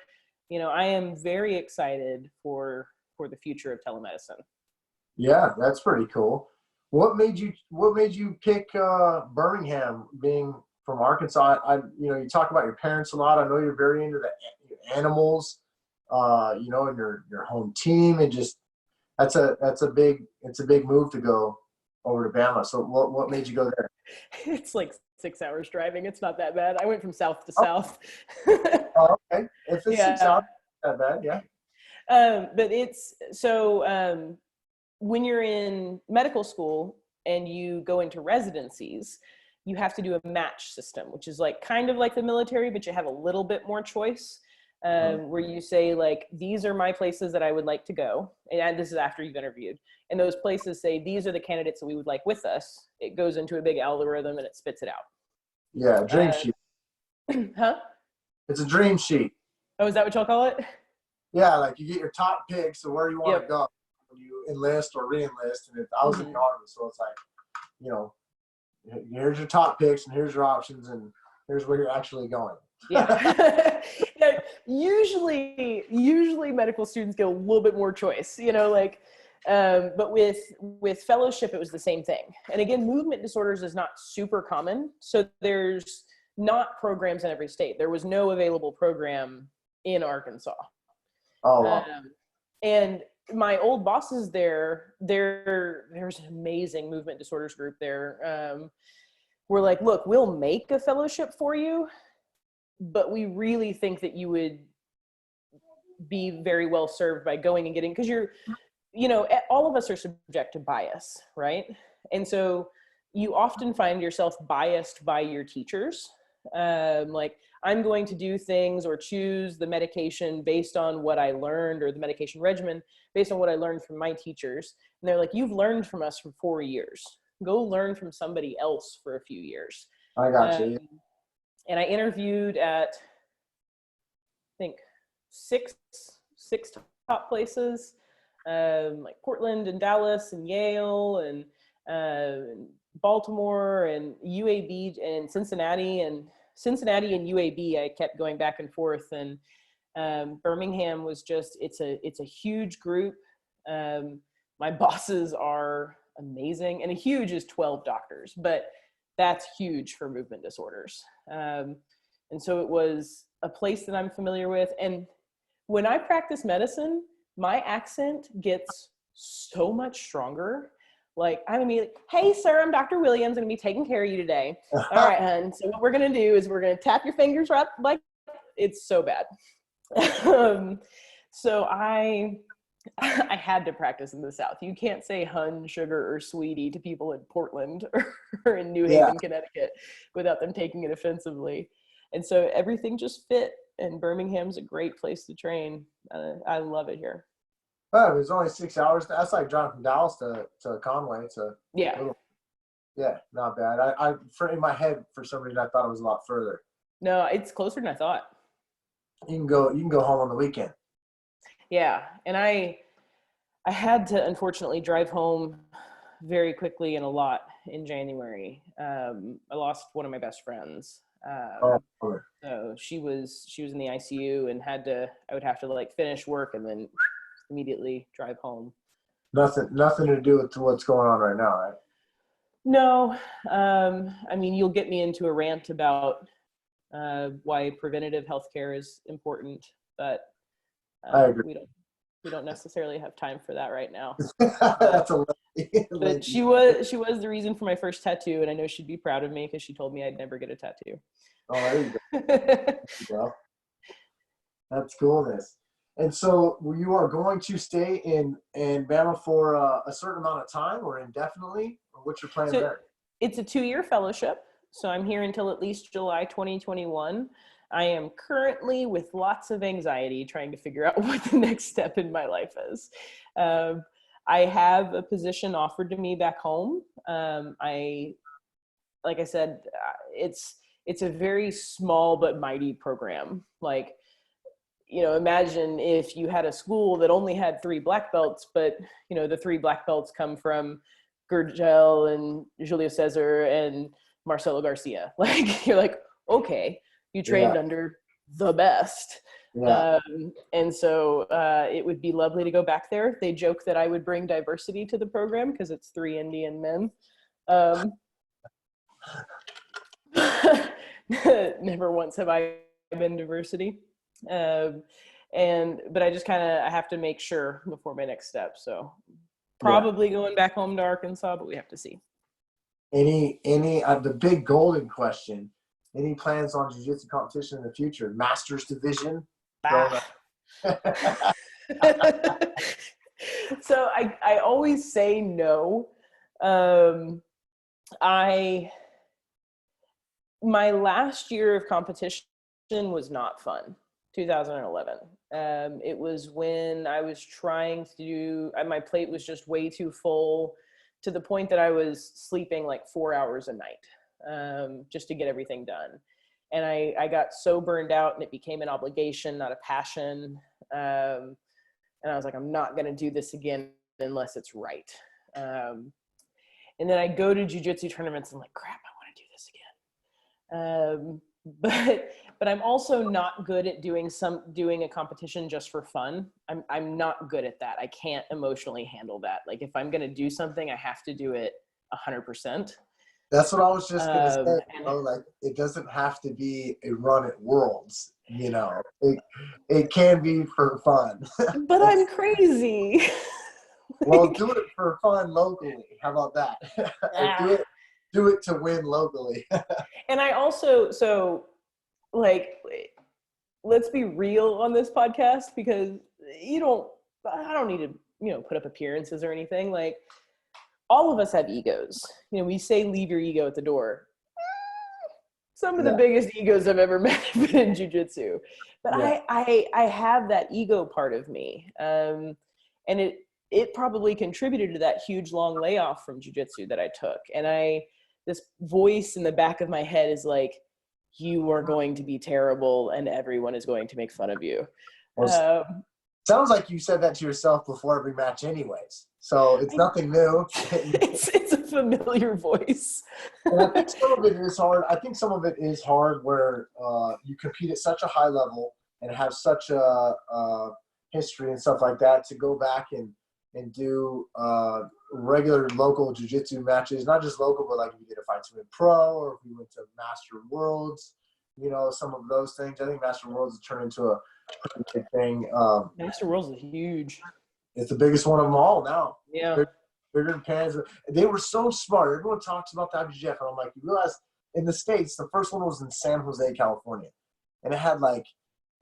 You know, I am very excited for the future of telemedicine. Yeah, that's pretty cool. What made you pick Birmingham, being from Arkansas? You know, you talk about your parents a lot. I know you're very into the animals, you know, and your home team, and just that's a big move to go over to Bama. So what made you go there? It's like 6 hours driving. It's not that bad. I went from south to south. Oh, okay. If it's 6 hours, not that bad, yeah. But it's so when you're in medical school and you go into residencies, you have to do a match system, which is like kind of like the military, but you have a little bit more choice. Where you say, like, these are my places that I would like to go. And this is after you've interviewed. And those places say, these are the candidates that we would like with us. It goes into a big algorithm and it spits it out. Yeah, dream sheet. Huh? It's a dream sheet. Oh, is that what y'all call it? Yeah, like you get your top picks of where you want to Yep. go when you enlist or re-enlist. And I was in the Army, so it's like, you know, here's your top picks and here's your options and here's where you're actually going. Yeah. Yeah, usually medical students get a little bit more choice, you know, like, but with fellowship, it was the same thing. And again, movement disorders is not super common. So there's not programs in every state. There was no available program in Arkansas. Oh, wow. And my old bosses there's an amazing movement disorders group there. We're like, look, we'll make a fellowship for you, but we really think that you would be very well served by going and getting, because you know, all of us are subject to bias, right? And so you often find yourself biased by your teachers. Like, I'm going to do things or choose the medication based on what I learned, or the medication regimen based on what I learned from my teachers. And they're like, you've learned from us for 4 years. Go learn from somebody else for a few years. I got you. And I interviewed at, I think, six top places, like Portland and Dallas and Yale and Baltimore and UAB and Cincinnati and UAB. I kept going back and forth, and Birmingham was just, it's a huge group. My bosses are amazing, and a huge is 12 doctors, but that's huge for movement disorders. And so it was a place that I'm familiar with. And when I practice medicine, my accent gets so much stronger. Like, I'm gonna be like, hey, sir, I'm Dr. Williams. I'm gonna be taking care of you today. All right, hun. So what we're gonna do is we're gonna tap your fingers right, like, it's so bad. So I had to practice in the South. You can't say hun, sugar, or sweetie to people in Portland or in New Haven, Connecticut, without them taking it offensively. And so everything just fit, and Birmingham's a great place to train. I love it here. Oh, it was only 6 hours. That's like driving from Dallas to Conway. Yeah, not bad. I in my head, for some reason, I thought it was a lot further. no, it's closer than I thought. You can go home on the weekend. Yeah, and I had to unfortunately drive home very quickly and a lot in January. I lost one of my best friends. So she was in the ICU and I would have to like finish work and then immediately drive home. Nothing to do with what's going on right now, right? No. I mean, you'll get me into a rant about why preventative healthcare is important, but I agree. we don't necessarily have time for that right now. That's but she was the reason for my first tattoo, and I know she'd be proud of me because she told me I'd never get a tattoo. Oh, there you go. That's coolness. And so you are going to stay in Bama for a certain amount of time or indefinitely? Or what's your plan there? It's a 2-year fellowship. So I'm here until at least July 2021. I am currently with lots of anxiety trying to figure out what the next step in my life is. I have a position offered to me back home. Like I said, it's a very small but mighty program. Like, you know, imagine if you had a school that only had 3 black belts, but, you know, the 3 black belts come from Gurgel and Julio Cesar and Marcelo Garcia. Like, you're like, okay, you trained under the best. Yeah. And so it would be lovely to go back there. They joke that I would bring diversity to the program because it's 3 Indian men. Never once have I been diversity. But I just I have to make sure before my next step. So probably going back home to Arkansas, but we have to see. Any the big golden question, any plans on jiu-jitsu competition in the future? Masters division? So I always say no. My last year of competition was not fun. 2011. It was when I was trying to do, my plate was just way too full to the point that I was sleeping like 4 hours a night just to get everything done. And I got so burned out and it became an obligation, not a passion. And I was like, I'm not going to do this again unless it's right. And then I go to jiu-jitsu tournaments and I'm like, crap, I want to do this again. But I'm also not good at doing a competition just for fun. I'm not good at that. I can't emotionally handle that. Like if I'm going to do something, I have to do it 100%. That's what I was just going to say. You know, like it doesn't have to be a run at Worlds. You know, it can be for fun. But I'm crazy. Well, do it for fun locally. How about that? Do it to win locally. And I also, like, let's be real on this podcast because I don't need to, you know, put up appearances or anything. Like, all of us have egos. You know, we say leave your ego at the door. Some of the biggest egos I've ever met have been in jiu-jitsu. But I have that ego part of me. And it probably contributed to that huge long layoff from jiu-jitsu that I took. And this voice in the back of my head is like, you are going to be terrible and everyone is going to make fun of you. Sounds like you said that to yourself before every match anyways. So it's nothing new. It's a familiar voice. And I think some of it is hard. I think some of it is hard where you compete at such a high level and have such a history and stuff like that to go back and do regular local jiu-jitsu matches, not just local, but like if you did a Fight to Win Pro or if we went to Master Worlds, you know, some of those things. I think Master Worlds has turned into a pretty big thing. Master Worlds is huge. It's the biggest one of them all now. Yeah. Bigger than Pans. They were so smart. Everyone talks about the AGF, and I'm like, you realize in the States, the first one was in San Jose, California. And it had like,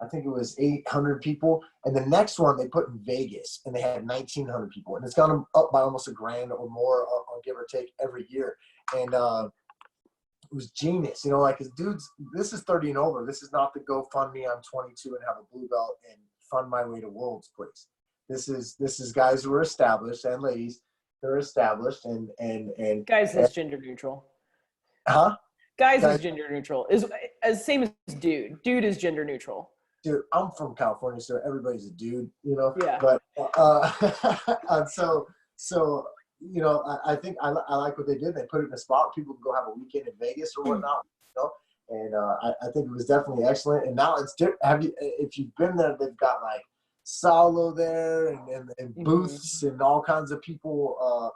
I think it was 800 people. And the next one they put in Vegas, and they had 1,900 people. And it's gone up by almost $1,000 or more, give or take, every year. And it was genius. You know, like, dudes, this is 30 and over. This is not the GoFundMe, I'm 22 and have a blue belt and fund my way to Worlds, please. This is guys who are established, and ladies, they're established and guys is gender neutral. Huh? Guys is gender neutral. Is as same as dude. Dude is gender neutral. Dude, I'm from California, so everybody's a dude, you know. Yeah. But so you know, I think I like what they did. They put it in a spot where people can go have a weekend in Vegas or whatnot, you know. And I think it was definitely excellent. And now it's different. If you've been there, they've got like Saulo there and booths and all kinds of people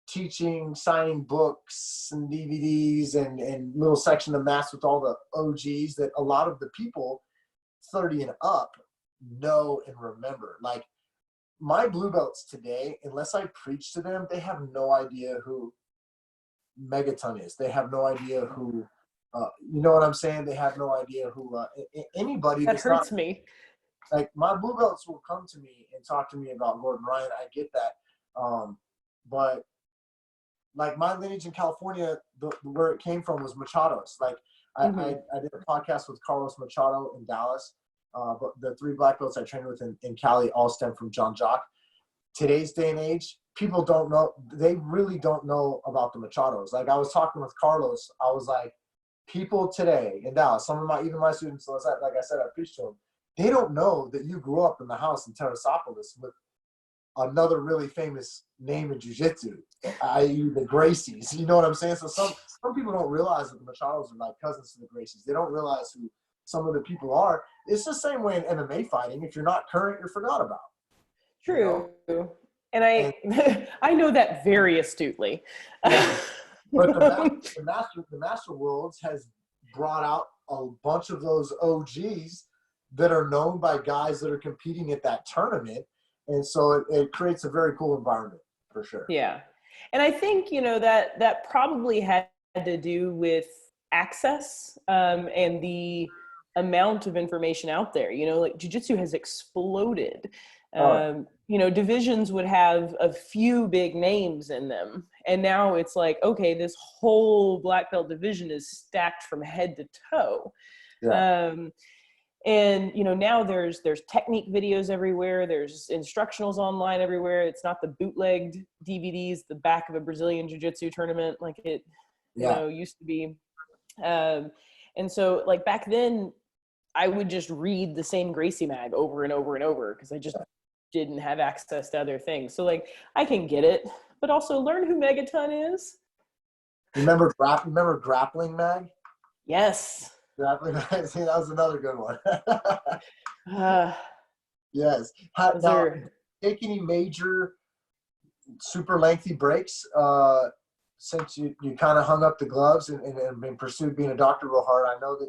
teaching, signing books and DVDs and little section of mass with all the OGs that a lot of the people 30 and up know and remember. Like my blue belts today, unless I preach to them, they have no idea who Megaton is. They have no idea who, you know what I'm saying? They have no idea who anybody That that's hurts not me. like my blue belts will come to me and talk to me about Gordon Ryan. I get that. But like my lineage in California, where it came from was Machado's. Like I did a podcast with Carlos Machado in Dallas. But the 3 black belts I trained with in Cali all stem from John Jock. Today's day and age, people don't know. They really don't know about the Machados. Like I was talking with Carlos, I was like, people today in Dallas, some of even my students, like I said, I preached to them. They don't know that you grew up in the house in Terrasopolis with another really famous name in jiu-jitsu, i.e. the Gracies. You know what I'm saying? So some people don't realize that the Machados are like cousins to the Gracies. They don't realize who some of the people are. It's the same way in MMA fighting. If you're not current, you're forgot about. True. You know? And I know that very astutely. Yeah. But the Master Worlds has brought out a bunch of those OGs that are known by guys that are competing at that tournament. And so it creates a very cool environment for sure. Yeah. And I think, you know, that probably had to do with access and the amount of information out there. You know, like jiu-jitsu has exploded. You know, divisions would have a few big names in them. And now it's like, okay, this whole black belt division is stacked from head to toe. Yeah. And, you know, now there's technique videos everywhere. There's instructionals online everywhere. It's not the bootlegged DVDs, the back of a Brazilian jiu-jitsu tournament like it, you know, used to be. And so like back then I would just read the same Gracie mag over and over and over because I just didn't have access to other things. So like I can get it, but also learn who Megaton is. Remember Grappling mag? Yes. Grappling mag. See, that was another good one. Yes. Now, take any major super lengthy breaks since you kind of hung up the gloves and pursued being a doctor real hard? I know that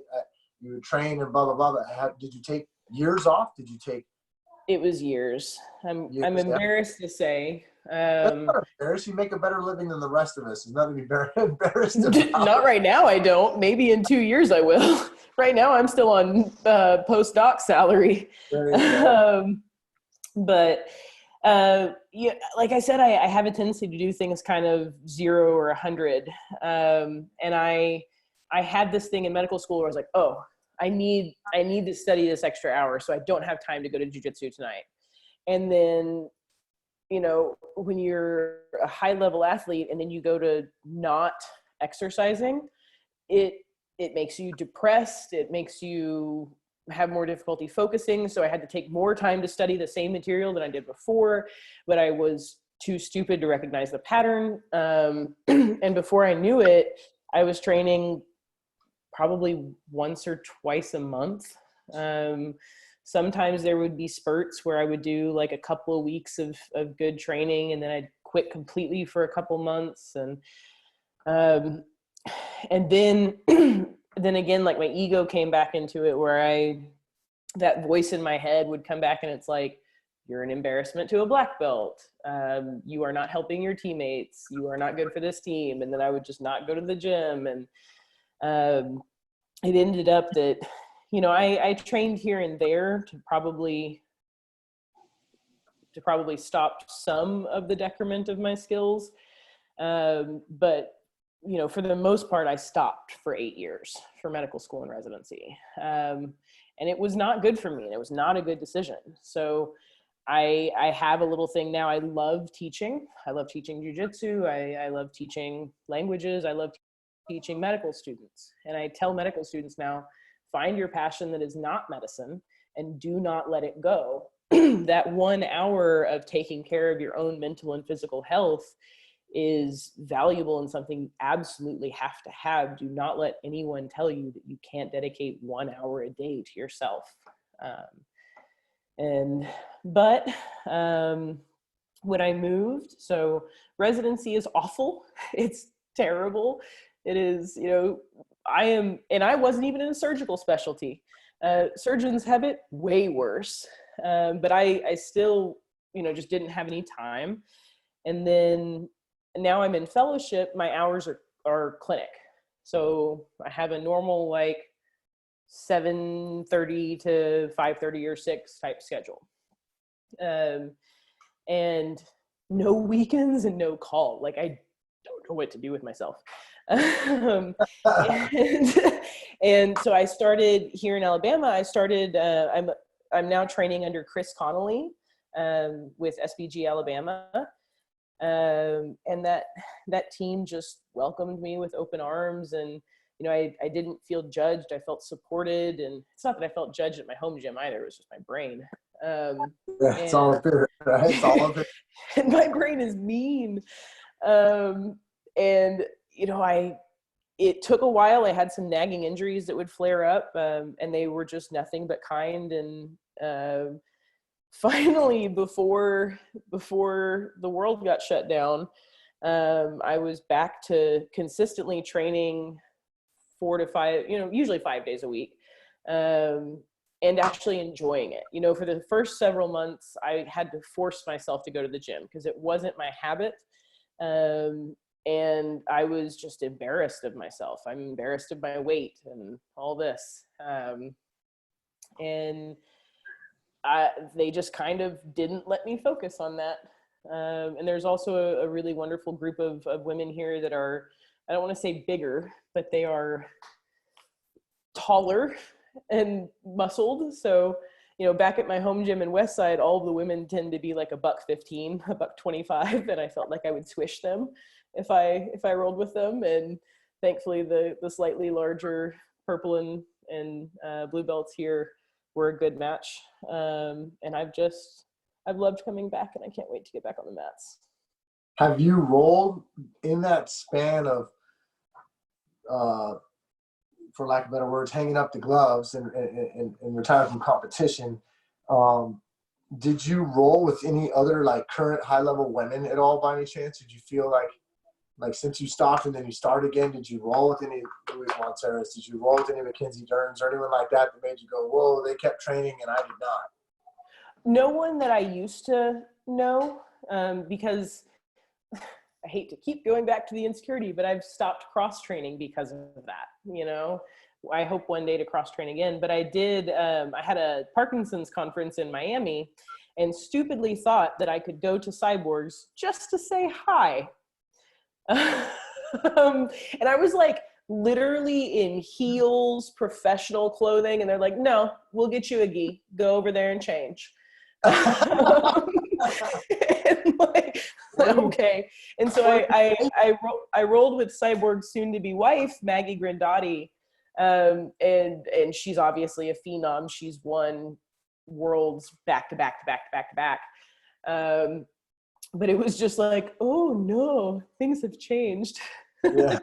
you would train and blah, blah, blah. But did you take years off? Did you take? It was years. I'm embarrassed to say. That's not embarrassed. You make a better living than the rest of us. There's nothing to be very embarrassed about. Not right now, I don't. Maybe in 2 years I will. Right now I'm still on postdoc salary. But yeah, like I said, I have a tendency to do things kind of 0 or 100. And I had this thing in medical school where I was like, oh, I need to study this extra hour, so I don't have time to go to jiu-jitsu tonight. And then, you know, when you're a high level athlete and then you go to not exercising, it makes you depressed. It makes you have more difficulty focusing. So I had to take more time to study the same material than I did before, but I was too stupid to recognize the pattern. And before I knew it, I was training probably once or twice a month. Sometimes there would be spurts where I would do like a couple of weeks of good training and then I'd quit completely for a couple months. And then, then again, like my ego came back into it where that voice in my head would come back and it's like, you're an embarrassment to a black belt. You are not helping your teammates. You are not good for this team. And then I would just not go to the gym. And it ended up that, you know, I trained here and there to probably stop some of the decrement of my skills. But, you know, for the most part, I stopped for 8 years for medical school and residency. And it was not good for me. And it was not a good decision. So I have a little thing now. I love teaching. I love teaching jiu-jitsu. I love teaching languages. I love teaching medical students. And I tell medical students now, find your passion that is not medicine and do not let it go. That 1 hour of taking care of your own mental and physical health is valuable and something you absolutely have to have. Do not let anyone tell you that you can't dedicate 1 hour a day to yourself. But when I moved, so residency is awful. It's terrible. It is, I wasn't even in a surgical specialty. Surgeons have it way worse. But I still, just didn't have any time. And then now I'm in fellowship, my hours are clinic. So I have a normal 7:30 to 5:30 or 6 type schedule. And no weekends and no call. I don't know what to do with myself. And so I started here in Alabama. I'm now training under Chris Connolly with SBG Alabama. And that team just welcomed me with open arms, and I didn't feel judged. I felt supported, and it's not that I felt judged at my home gym either. It was just my brain. It's all of it, right? It's all of it. And my brain is mean. And it took a while. I had some nagging injuries that would flare up, and they were just nothing but kind. And finally, before the world got shut down, I was back to consistently training 4 to 5, usually 5 days a week, and actually enjoying it. For the first several months, I had to force myself to go to the gym because it wasn't my habit. And I was just embarrassed of myself. I'm embarrassed of my weight and all this. And they just kind of didn't let me focus on that. And there's also a really wonderful group of women here that are, I don't want to say bigger, but they are taller and muscled. So, back at my home gym in Westside, all of the women tend to be like $115, $125, and I felt like I would swish them if I rolled with them. And thankfully, the slightly larger purple and blue belts here were a good match. And I've loved coming back, and I can't wait to get back on the mats. Have you rolled in that span of, for lack of better words, hanging up the gloves and retiring from competition? Did you roll with any other current high level women at all by any chance? Did you feel like since you stopped and then you start again, did you roll with any Louise Monteras? Did you roll with any Mackenzie Derns or anyone like that made you go, whoa, they kept training and I did not? No one that I used to know, because I hate to keep going back to the insecurity, but I've stopped cross training because of that. I hope one day to cross train again, but I did. I had a Parkinson's conference in Miami and stupidly thought that I could go to Cyborgs just to say hi. And I was literally in heels, professional clothing, and they're like, no, we'll get you a gi. Go over there and change. And okay. And so I rolled with Cyborg's soon-to-be wife, Maggie Grandotti, and she's obviously a phenom. She's won worlds back to back to back to back to back. But it was just oh no, things have changed. Yeah.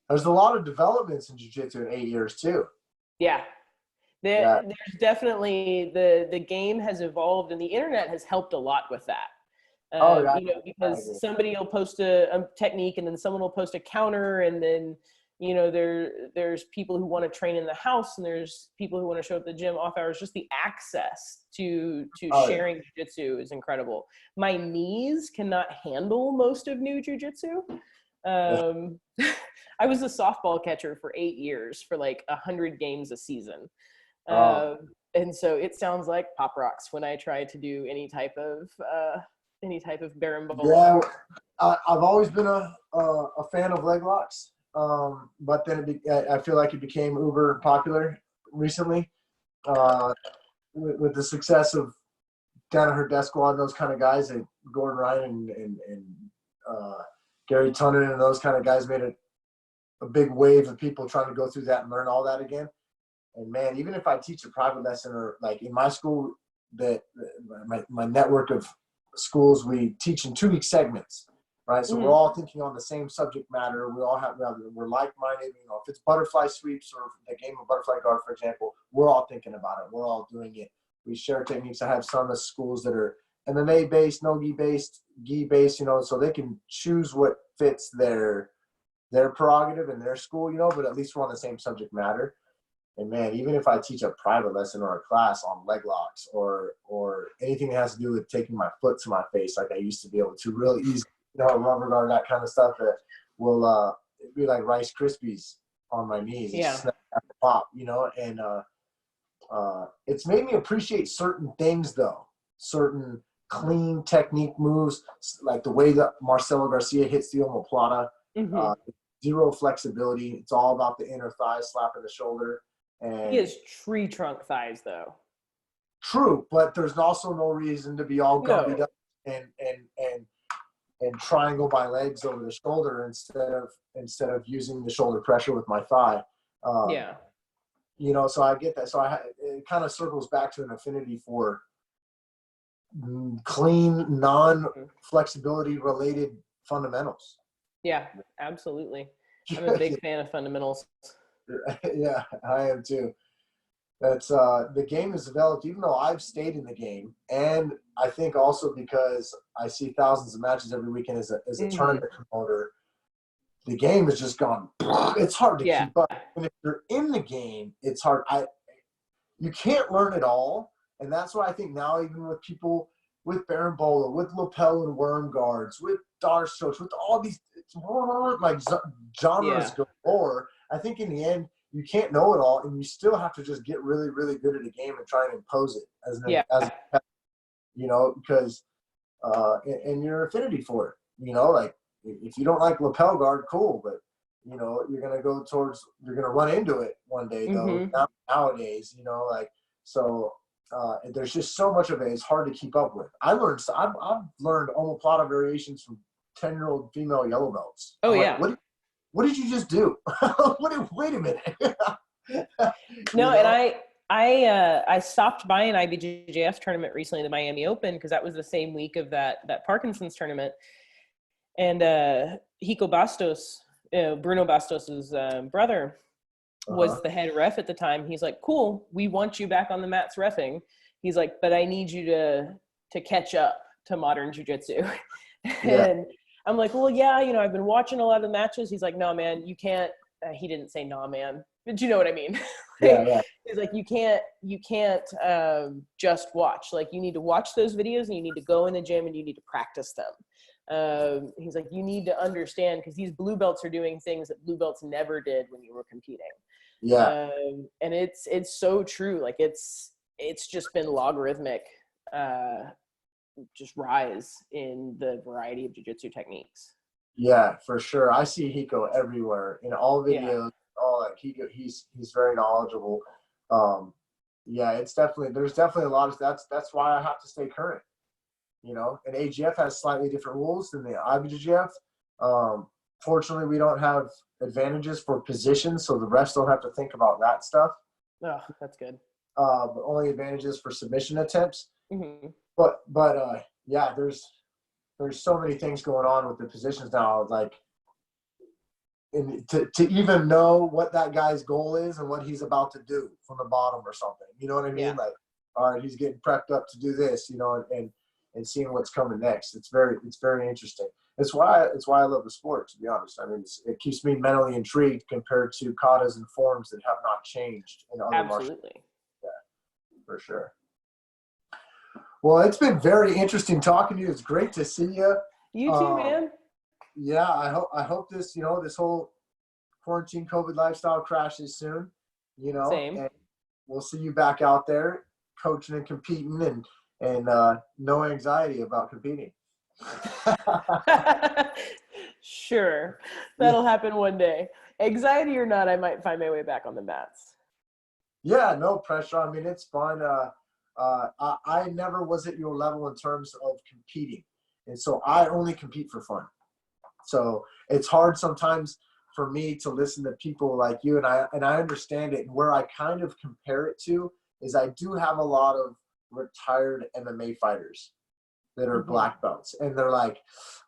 There's a lot of developments in jiu-jitsu in 8 years too. Yeah. There's definitely the game has evolved, and the internet has helped a lot with that. Because somebody will post a technique, and then someone will post a counter, and then there's people who want to train in the house, and there's people who want to show up at the gym off hours. Just the access to sharing jiu-jitsu is incredible. My knees cannot handle most of new jiu-jitsu. I was a softball catcher for 8 years for 100 games a season. And so it sounds like pop rocks when I try to do any type of berimbolo. Yeah, I've always been a fan of leg locks, but then I feel like it became uber popular recently with the success of Danaher Death Squad and those kind of guys. Like Gordon Ryan and Gary Tunnen and those kind of guys made a big wave of people trying to go through that and learn all that again. And man, even if I teach a private lesson or in my school, my network of schools, we teach in 2-week segments. right? So we're all thinking on the same subject matter. We all have, we're like-minded. You know, if it's butterfly sweeps or the game of butterfly guard, for example, we're all thinking about it. We're all doing it. We share techniques. I have some of the schools that are MMA-based, no-gi-based, gi-based, you know, so they can choose what fits their prerogative in their school, you know, but at least we're on the same subject matter. And man, even if I teach a private lesson or a class on leg locks or anything that has to do with taking my foot to my face, like I used to be able to really easily, you know, rubber guard, that kind of stuff, that will it'd be like Rice Krispies on my knees. It just snap at the pop, you know, and it's made me appreciate certain things though, certain clean technique moves, like the way that Marcelo Garcia hits the omoplata, zero flexibility. It's all about the inner thigh slapping the shoulder. And he has tree trunk thighs though. True, but there's also no reason to be all gummied up and triangle my legs over the shoulder instead of using the shoulder pressure with my thigh. You know, so I get that. So it kind of circles back to an affinity for clean, non-flexibility related fundamentals. Yeah, absolutely. I'm a big fan of fundamentals. Yeah, I am too. That's the game is developed, even though I've stayed in the game, and I think also because I see thousands of matches every weekend as a tournament promoter. The game has just gone. It's hard to keep up, and if you're in the game, it's hard. You can't learn it all, and that's why I think now, even with people with Barambola, with lapel and worm guards, with dar strokes, with all these like genres galore, I think in the end you can't know it all, and you still have to just get really, really good at a game and try and impose it as you know, because and your affinity for it, you know, like if you don't like lapel guard, cool, but you know you're gonna run into it one day though. Nowadays, you know, like so. There's just so much of it. It's hard to keep up with. I've learned omoplata variations from 10-year-old female yellow belts. What did you just do? Wait a minute. No, and I stopped by an IBJJF tournament recently, the Miami Open, because that was the same week of that Parkinson's tournament. And Hiko Bastos, Bruno Bastos's brother, was the head ref at the time. He's like, cool, we want you back on the mats reffing. He's like, but I need you to catch up to modern jiu-jitsu. And I'm like, well, yeah, you know, I've been watching a lot of the matches. He's like, no, man, you can't. He didn't say nah, man, but you know what I mean? He's like, you can't just watch. Like, you need to watch those videos, and you need to go in the gym and you need to practice them. He's like, you need to understand, because these blue belts are doing things that blue belts never did when you were competing. And it's so true. Like it's just been logarithmic, just rise in the variety of jiu-jitsu techniques. Yeah, for sure. I see Hiko everywhere in all videos. All like he's very knowledgeable. There's definitely a lot of that's why I have to stay current. You know, and AGF has slightly different rules than the IBJJF. Fortunately, we don't have advantages for positions, so the refs don't have to think about that stuff. Oh, that's good. But only advantages for submission attempts. But there's so many things going on with the positions now. Like, to even know what that guy's goal is and what he's about to do from the bottom or something. You know what I mean? Like, all right, he's getting prepped up to do this. You know, and seeing what's coming next. It's very interesting. It's why I love the sport, to be honest. I mean, it keeps me mentally intrigued compared to katas and forms that have not changed in other martial arts. Yeah, for sure. Well, it's been very interesting talking to you. It's great to see you. You too, man. Yeah, I hope this, you know, this whole quarantine COVID lifestyle crashes soon. You know, same. And we'll see you back out there coaching and competing and no anxiety about competing. Sure, that'll happen one day. Anxiety or not, I might find my way back on the mats. Yeah, no pressure. I mean, it's fun. I never was at your level in terms of competing, and so I only compete for fun. So it's hard sometimes for me to listen to people like you, and I understand it. And where I kind of compare it to is I do have a lot of retired MMA fighters that are Mhm. black belts, and they're like,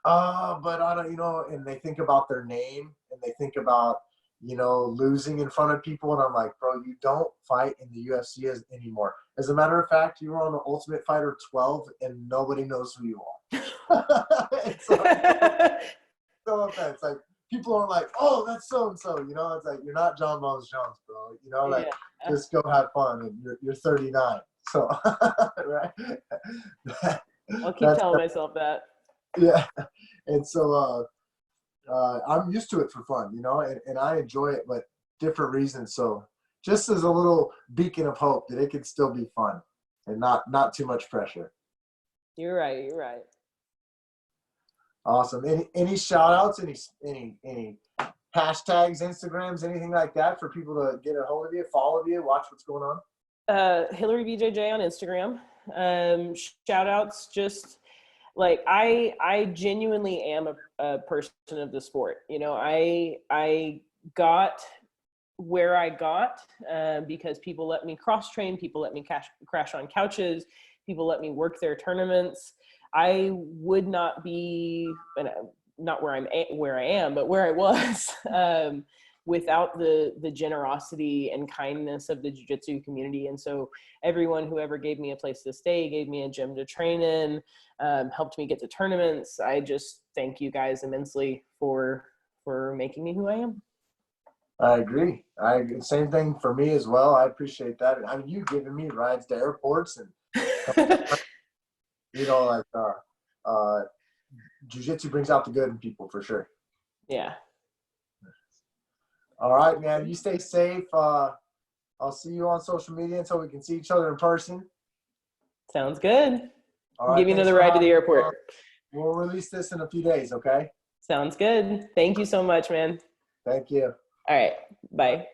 oh, but I don't, and they think about their name, and they think about, losing in front of people. And I'm like, bro, you don't fight in the UFC anymore. As a matter of fact, you were on the Ultimate Fighter 12 and nobody knows who you are. It's like, no offense. Like, people are like, oh, that's so-and-so, it's like, you're not John Bones Jones, bro. Like, Yeah. just go have fun. And you're 39. So, right. I'll keep That's, telling myself that. yeah. And so, I'm used to it for fun, and I enjoy it, but different reasons. So just as a little beacon of hope that it could still be fun and not too much pressure. You're right. You're right. Awesome. Any shout outs, any hashtags, Instagrams, anything like that for people to get a hold of you, follow you, watch what's going on? Hillary BJJ on Instagram. Shout outs, just like I genuinely am a person of the sport. I got where I got because people let me cross train, people let me crash on couches, people let me work their tournaments. I would not be, not where I am, but where I was without the generosity and kindness of the jiu-jitsu community. And so everyone who ever gave me a place to stay, gave me a gym to train in, helped me get to tournaments. I just thank you guys immensely for making me who I am. I agree. Same thing for me as well. I appreciate that. And I mean, you giving me rides to airports and, like, jiu-jitsu brings out the good in people for sure. Yeah. All right, man. You stay safe. I'll see you on social media until we can see each other in person. Sounds good. All right, give you another ride to the airport. We'll release this in a few days, okay? Sounds good. Thank you so much, man. Thank you. All right. Bye.